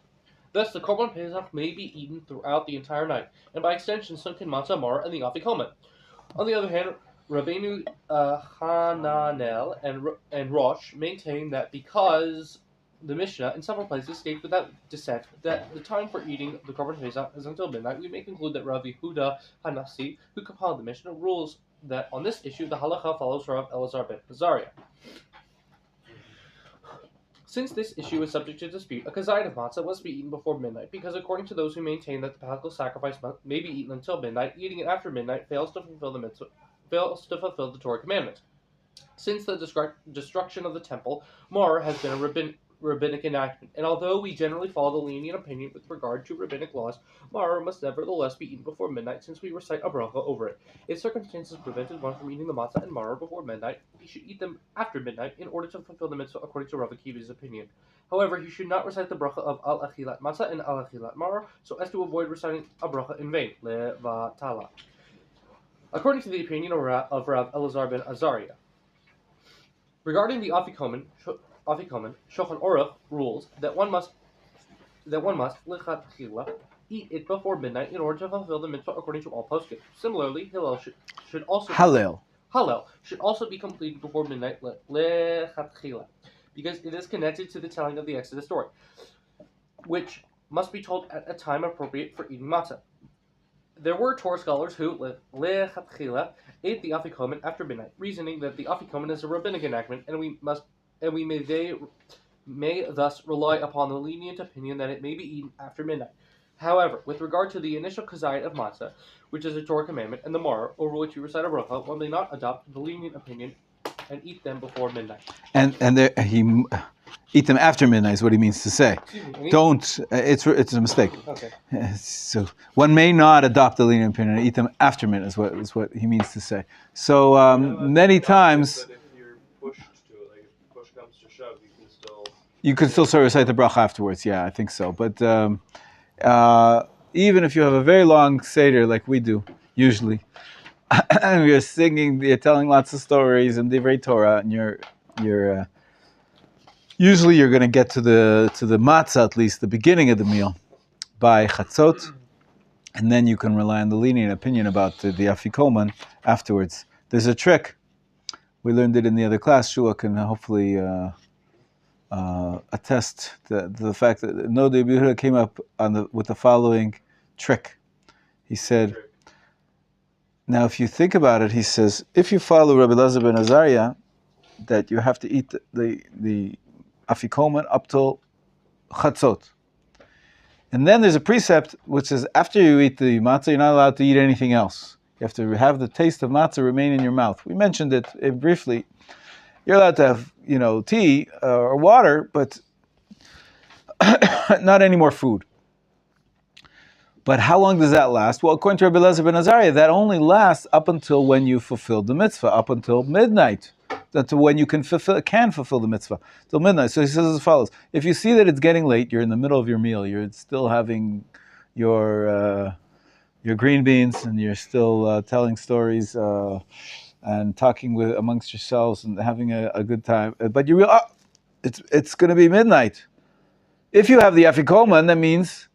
Thus, the Korban Pesach may be eaten throughout the entire night, and by extension, so can Matzah, Mauro, and the Afikomen. On the other hand, Rabbeinu Hananel and Rosh maintain that because the Mishnah in several places states without dissent that the time for eating the Korban Pesach is until midnight, we may conclude that Rabbi Huda Hanasi, who compiled the Mishnah, rules that on this issue the halacha follows Rav Elazar ben Azariah. Since this issue is subject to dispute, a kazayit of matzah must be eaten before midnight, because according to those who maintain that the Paschal sacrifice may be eaten until midnight, eating it after midnight fails to fulfill the mitzvah, fails to fulfill the Torah commandment. Since the destruction of the temple, Mauro has been a rabbinic enactment, and although we generally follow the lenient opinion with regard to rabbinic laws, Mauro must nevertheless be eaten before midnight, since we recite a bracha over it. If circumstances prevented one from eating the matzah and Mauro before midnight, he should eat them after midnight in order to fulfill the mitzvah according to Rav Akiva's opinion. However, he should not recite the bracha of al-achilat matzah and al-achilat Mauro, so as to avoid reciting a bracha in vain, levatala. According to the opinion of Rav Elazar ben Azariah, regarding the afikomen, Shulchan Aruch rules that one must lechatchila eat it before midnight in order to fulfill the mitzvah according to all poskim. Similarly, Hillel should also be completed before midnight lechatchila, because it is connected to the telling of the Exodus story, which must be told at a time appropriate for eating matzah. There were Torah scholars who lechatchila ate the afikomen after midnight, reasoning that the afikomen is a rabbinic enactment, and we may thus rely upon the lenient opinion that it may be eaten after midnight. However, with regard to the initial kazayit of matzah, which is a Torah commandment, and the Mauro, over which you recite a bracha, one may not adopt the lenient opinion and eat them before midnight. And he eat them after midnight is what he means to say. Don't. It's a mistake. Okay. So one may not adopt the lenient opinion and eat them after midnight is what he means to say. So many times. But if you're pushed to it, like if push comes to shove, you can still recite the bracha afterwards. Yeah, I think so. But even if you have a very long seder like we do usually, and you're singing, you're telling lots of stories and divrei Torah, and you're usually you're going to get to the matzah, at least the beginning of the meal, by chatzot, and then you can rely on the lenient opinion about the afikoman afterwards. There's a trick. We learned it in the other class. Shua can hopefully attest to the fact that Rabbi Yehuda came up with the following trick. He said, now if you think about it, he says, if you follow Rabbi Elazar ben Azariah, that you have to eat the afikomen up till chatzot. And then there's a precept which says after you eat the matzah, you're not allowed to eat anything else. You have to have the taste of matzah remain in your mouth. We mentioned it briefly. You're allowed to have, tea or water, but not any more food. But how long does that last? Well, according to Rabbi Elazar ben Azariah, that only lasts up until when you fulfilled the mitzvah, up until midnight. That's when you can fulfill the mitzvah, till midnight. So he says as follows: if you see that it's getting late, you're in the middle of your meal, you're still having your green beans, and you're still telling stories and talking amongst yourselves and having a good time. But you realize it's going to be midnight. If you have the afikoman, that means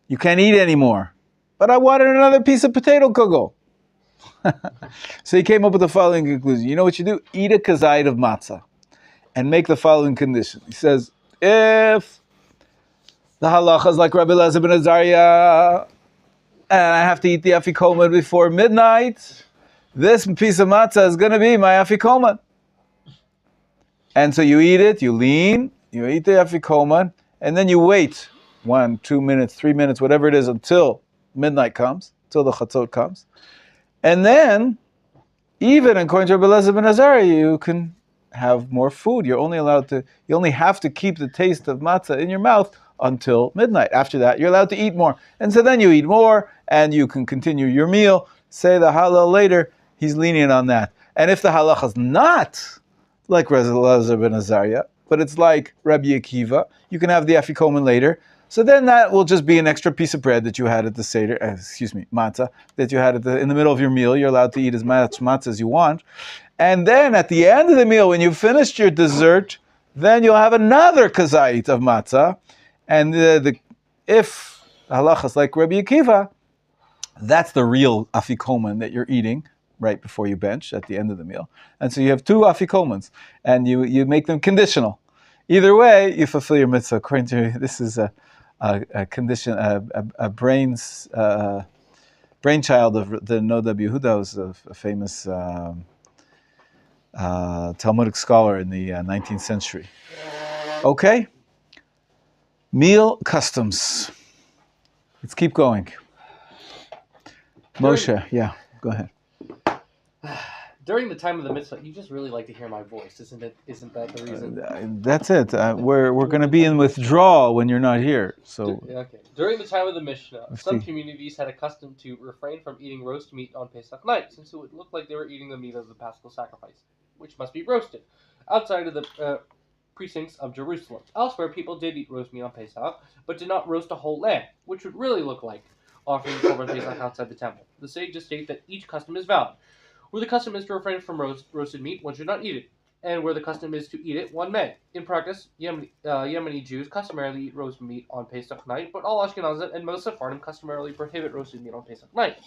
you can't eat anymore. But I wanted another piece of potato kugel. So he came up with the following conclusion. You know what you do? Eat a kazayit of matzah and make the following condition. He says, if the halacha is like Rabbi Elazar ben Azariah, and I have to eat the afikoman before midnight, this piece of matzah is going to be my afikoman. And so you eat it, you lean, you eat the afikoman, and then you wait 1, 2 minutes, 3 minutes, whatever it is, until midnight comes, until the chatzot comes. And then, even according to Rabbi Elazar ben Azariah, you can have more food. You only have to keep the taste of matzah in your mouth until midnight. After that, you're allowed to eat more. And so then you eat more, and you can continue your meal. Say the halal later. He's lenient on that. And if the halacha is not like Rabbi Elazar ben Azariah, but it's like Rabbi Akiva, you can have the afikoman later. So then that will just be an extra piece of bread that you had at the Seder, matzah, that you had in the middle of your meal. You're allowed to eat as much matzah as you want. And then at the end of the meal, when you've finished your dessert, then you'll have another kazayit of matzah. And if halacha is like Rabbi Akiva, that's the real afikoman that you're eating right before you bench at the end of the meal. And so you have 2 afikomans, and you make them conditional. Either way, you fulfill your mitzvah. According to this is a condition, a brainchild of the Noda Yehuda, was a famous Talmudic scholar in the 19th century. Okay, meal customs. Let's keep going. Moshe, yeah, go ahead. During the time of the mitzvah, you just really like to hear my voice, isn't it? Isn't that the reason? That's it. We're going to be in withdrawal when you're not here. So okay. During the time of the Mishnah, some communities had a custom to refrain from eating roast meat on Pesach night, since it would look like they were eating the meat of the Paschal sacrifice, which must be roasted, outside of the precincts of Jerusalem. Elsewhere, people did eat roast meat on Pesach, but did not roast a whole lamb, which would really look like offering korban Pesach outside the temple. The sages state that each custom is valid. Where the custom is to refrain from roasted meat, one should not eat it. And where the custom is to eat it, one may. In practice, Yemeni Jews customarily eat roast meat on Pesach night, but all Ashkenazim and most Sephardim customarily prohibit roasted meat on Pesach night.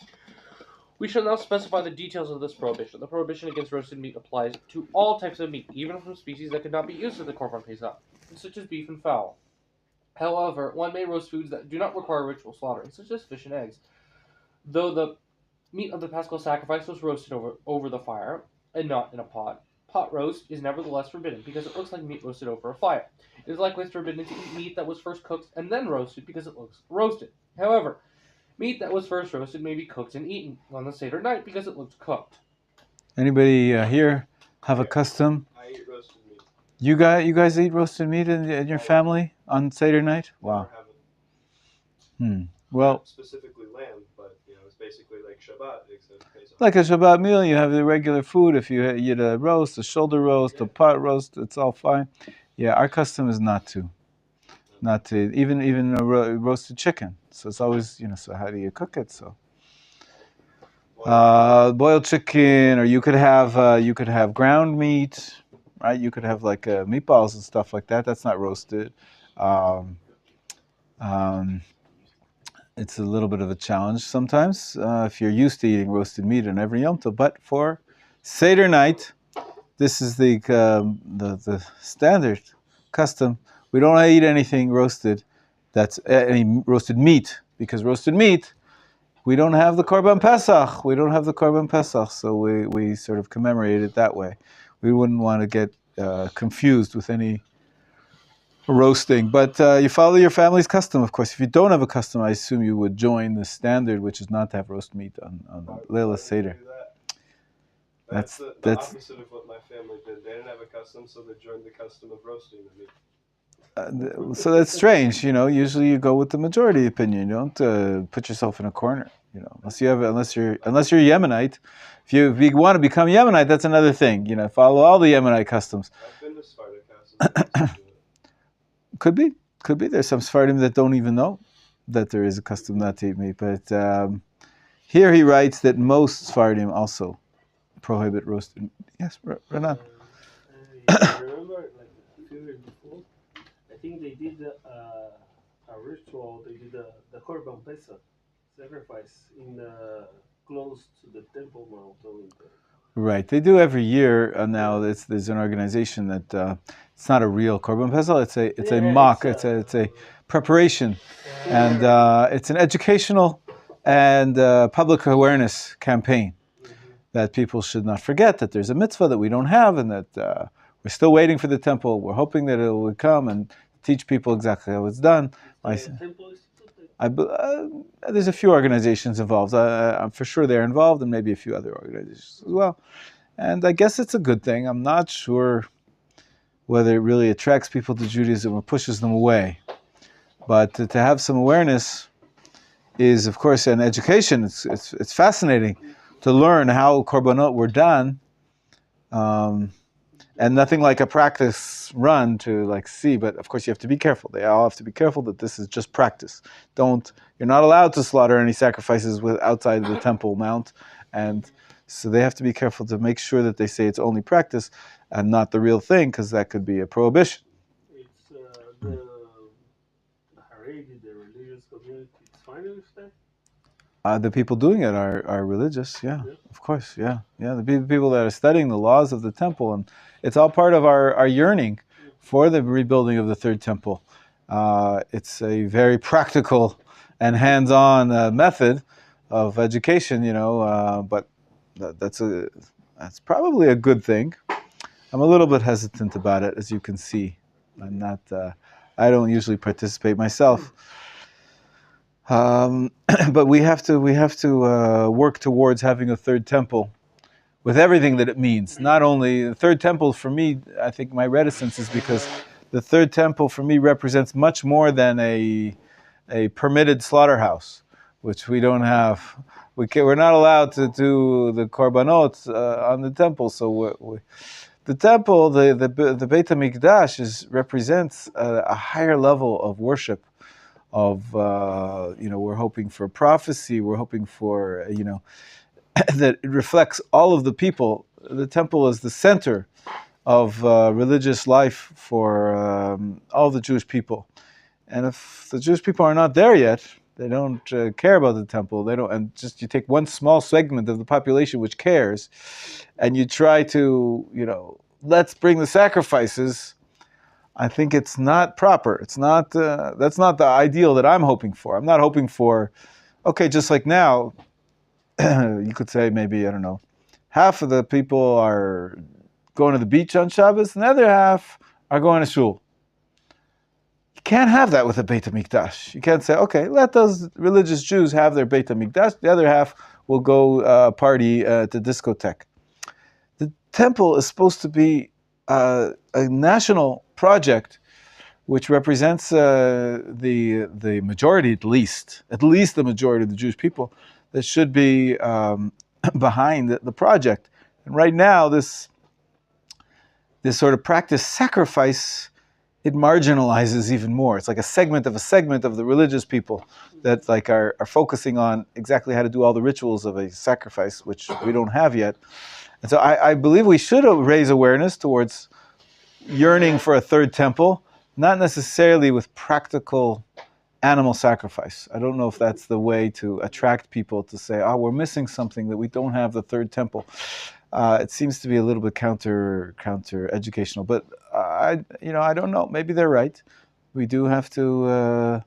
We shall now specify the details of this prohibition. The prohibition against roasted meat applies to all types of meat, even from species that could not be used as the korban Pesach, such as beef and fowl. However, one may roast foods that do not require ritual slaughtering, such as fish and eggs. Though the meat of the Paschal sacrifice was roasted over the fire, and not in a pot, pot roast is nevertheless forbidden, because it looks like meat roasted over a fire. It is likewise forbidden to eat meat that was first cooked and then roasted, because it looks roasted. However, meat that was first roasted may be cooked and eaten on the Seder night, because it looks cooked. Anybody here have a custom? I eat roasted meat. You guys eat roasted meat in your family on Seder night? Wow. Well, not specifically lamb, but it's basically like Shabbat, except Pesach. Like a Shabbat meal, you have the regular food. If you eat a roast, a shoulder roast, a pot roast, it's all fine. Yeah, our custom is not to even a roasted chicken. So it's always so how do you cook it? So boiled chicken, or you could have ground meat, right? You could have like meatballs and stuff like that. That's not roasted. It's a little bit of a challenge sometimes if you're used to eating roasted meat on every Yom Tov. But for Seder night, this is the standard custom. We don't eat anything roasted. That's any roasted meat, because roasted meat, we don't have the korban Pesach. We don't have the korban Pesach, so we sort of commemorate it that way. We wouldn't want to get confused with any roasting. But you follow your family's custom, of course. If you don't have a custom, I assume you would join the standard, which is not to have roast meat on Leila Seder. That's the opposite of what my family did. They didn't have a custom, so they joined the custom of roasting the meat. So that's strange, Usually you go with the majority opinion. You don't put yourself in a corner, unless you're Yemenite. If you want to become Yemenite, that's another thing. Follow all the Yemenite customs. I've been to Sparta customs. Could be. There's some Sephardim that don't even know that there is a custom not to eat meat. But here he writes that most Sephardim also prohibit roasted. Yes, Renan. I remember, like a few years before, I think they did a ritual. They did the Korban Pesach sacrifice close to the Temple Mount. Right, they do every year now. There's an organization that it's not a real Korban Pesach. It's a mock. It's a preparation, and it's an educational and public awareness campaign that people should not forget that there's a mitzvah that we don't have, and that we're still waiting for the temple. We're hoping that it will come and teach people exactly how it's done. There's a few organizations involved. I'm for sure they're involved, and maybe a few other organizations as well. And I guess it's a good thing. I'm not sure whether it really attracts people to Judaism or pushes them away. But to have some awareness is, of course, an education. It's fascinating to learn how korbanot were done, and nothing like a practice run to see. But of course, you have to be careful. They all have to be careful that this is just practice. You're not allowed to slaughter any sacrifices outside of the Temple Mount, and so they have to be careful to make sure that they say it's only practice and not the real thing, because that could be a prohibition. It's the Haredi, the religious community. It's fine with that. The people doing it are religious, yeah, of course, yeah. The people that are studying the laws of the temple, and it's all part of our yearning for the rebuilding of the third temple. It's a very practical and hands-on method of education, but that's probably a good thing. I'm a little bit hesitant about it, as you can see. I don't usually participate myself. But we have to work towards having a third temple with everything that it means. Not only the third temple, for me, I think my reticence is because the third temple for me represents much more than a permitted slaughterhouse, which we don't have. We're not allowed to do the korbanot on the temple. So the temple, the Beit HaMikdash represents a higher level of worship. We're hoping for prophecy. We're hoping for that it reflects all of the people. The temple is the center of religious life for all the Jewish people. And if the Jewish people are not there yet, they don't care about the temple. They don't, and just you take one small segment of the population which cares, and you try to, let's bring the sacrifices. I think it's not proper. It's not. That's not the ideal that I'm hoping for. I'm not hoping for, just like now, you could say maybe, I don't know, half of the people are going to the beach on Shabbos, and the other half are going to shul. You can't have that with a Beit HaMikdash. You can't say, okay, let those religious Jews have their Beit HaMikdash, the other half will go party to discotheque. The temple is supposed to be a national project which represents the majority, at least the majority of the Jewish people that should be behind the project. And right now, this sort of practice sacrifice, it marginalizes even more. It's like a segment of the religious people that are focusing on exactly how to do all the rituals of a sacrifice, which we don't have yet. And so I believe we should raise awareness towards yearning for a third temple, not necessarily with practical animal sacrifice. I don't know if that's the way to attract people to say, we're missing something, that we don't have the third temple. It seems to be a little bit counter educational, but I don't know. Maybe they're right. We do have to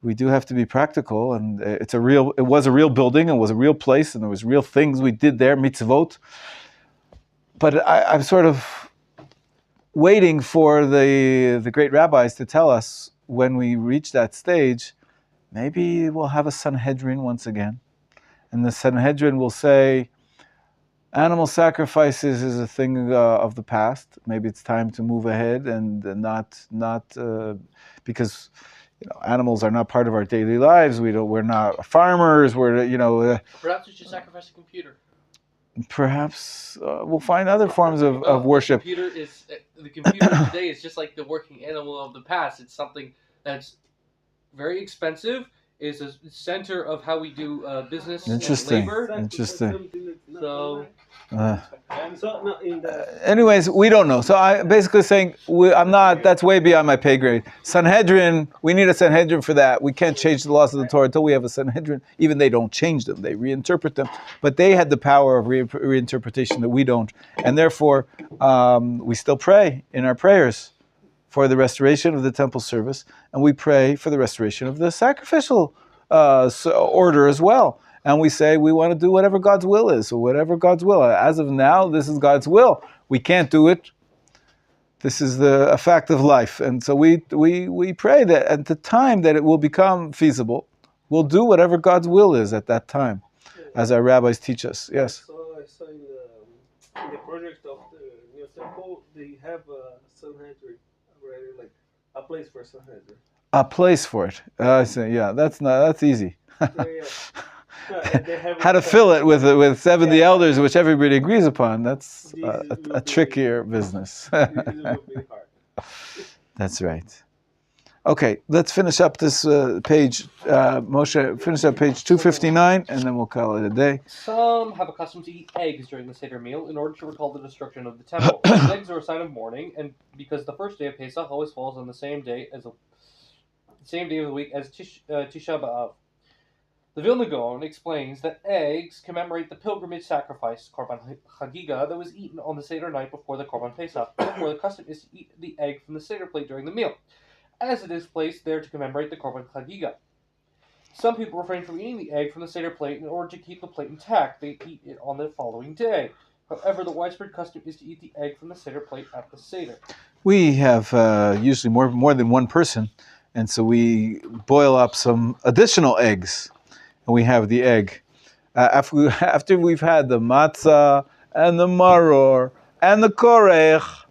be practical, and it was a real building, and was a real place, and there was real things we did there, mitzvot. But I'm sort of waiting for the great rabbis to tell us when we reach that stage. Maybe we'll have a Sanhedrin once again, and the Sanhedrin will say, animal sacrifices is a thing of the past. Maybe it's time to move ahead and not because animals are not part of our daily lives. We're not farmers. Perhaps we should sacrifice a computer. Perhaps we'll find other forms of worship. The computer today is just like the working animal of the past. It's something that's very expensive. Is a center of how we do business and labor. Interesting. So, anyways, we don't know. So I basically saying I'm not. That's way beyond my pay grade. Sanhedrin. We need a Sanhedrin for that. We can't change the laws of the Torah until we have a Sanhedrin. Even they don't change them; they reinterpret them. But they had the power of reinterpretation that we don't, and therefore we still pray in our prayers for the restoration of the temple service, and we pray for the restoration of the sacrificial order as well. And we say we want to do whatever God's will is, so whatever God's will. As of now, this is God's will. We can't do it. This is a fact of life. And so we pray that at the time that it will become feasible, we'll do whatever God's will is at that time, as our rabbis teach us. Yes? I saw in the project of the new temple, they have a Sanhedrin. Like a place for Sanhedrin. A place for it. I say, yeah, that's easy. How to fill it with 70 elders, which everybody agrees upon. That's a trickier business. That's right. Okay, let's finish up this page. Moshe, finish up page 259, and then we'll call it a day. Some have a custom to eat eggs during the Seder meal in order to recall the destruction of the temple. Eggs are a sign of mourning, and because the first day of Pesach always falls on the same day of the week as Tisha B'Av. The Vilna Gaon explains that eggs commemorate the pilgrimage sacrifice, Korban Chagiga, that was eaten on the Seder night before the Korban Pesach. Therefore, the custom is to eat the egg from the Seder plate during the meal, as it is placed there to commemorate the Korban Chagiga. Some people refrain from eating the egg from the Seder plate in order to keep the plate intact. They eat it on the following day. However, the widespread custom is to eat the egg from the Seder plate at the Seder. We have usually more than one person, and so we boil up some additional eggs, and we have the egg. After we've had the Matzah, and the Mauro, and the Korech,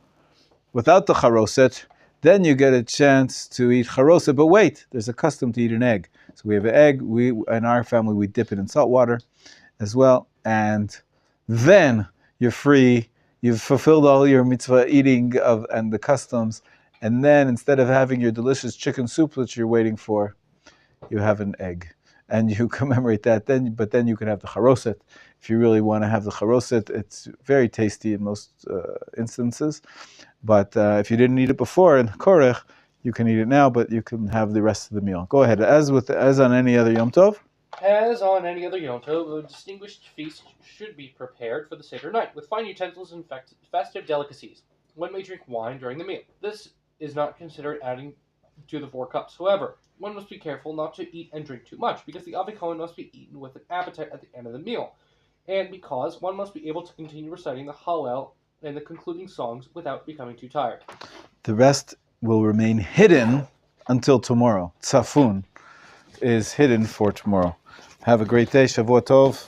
without the Charoset, then you get a chance to eat charoset. But wait, there's a custom to eat an egg. So we have an egg. In our family, we dip it in salt water as well. And then you're free. You've fulfilled all your mitzvah eating and the customs. And then instead of having your delicious chicken soup that you're waiting for, you have an egg. And you commemorate that. But then you can have the charoset. If you really want to have the charoset, it's very tasty in most instances. But if you didn't eat it before in Korech, you can eat it now, but you can have the rest of the meal. Go ahead. As on any other Yom Tov? As on any other Yom Tov, a distinguished feast should be prepared for the Seder night, with fine utensils and festive delicacies. One may drink wine during the meal. This is not considered adding to the 4 cups. However, one must be careful not to eat and drink too much, because the Avikohen must be eaten with an appetite at the end of the meal, and because one must be able to continue reciting the Hallel and the concluding songs without becoming too tired. The rest will remain hidden until tomorrow. Tzafun is hidden for tomorrow. Have a great day. Shavua Tov.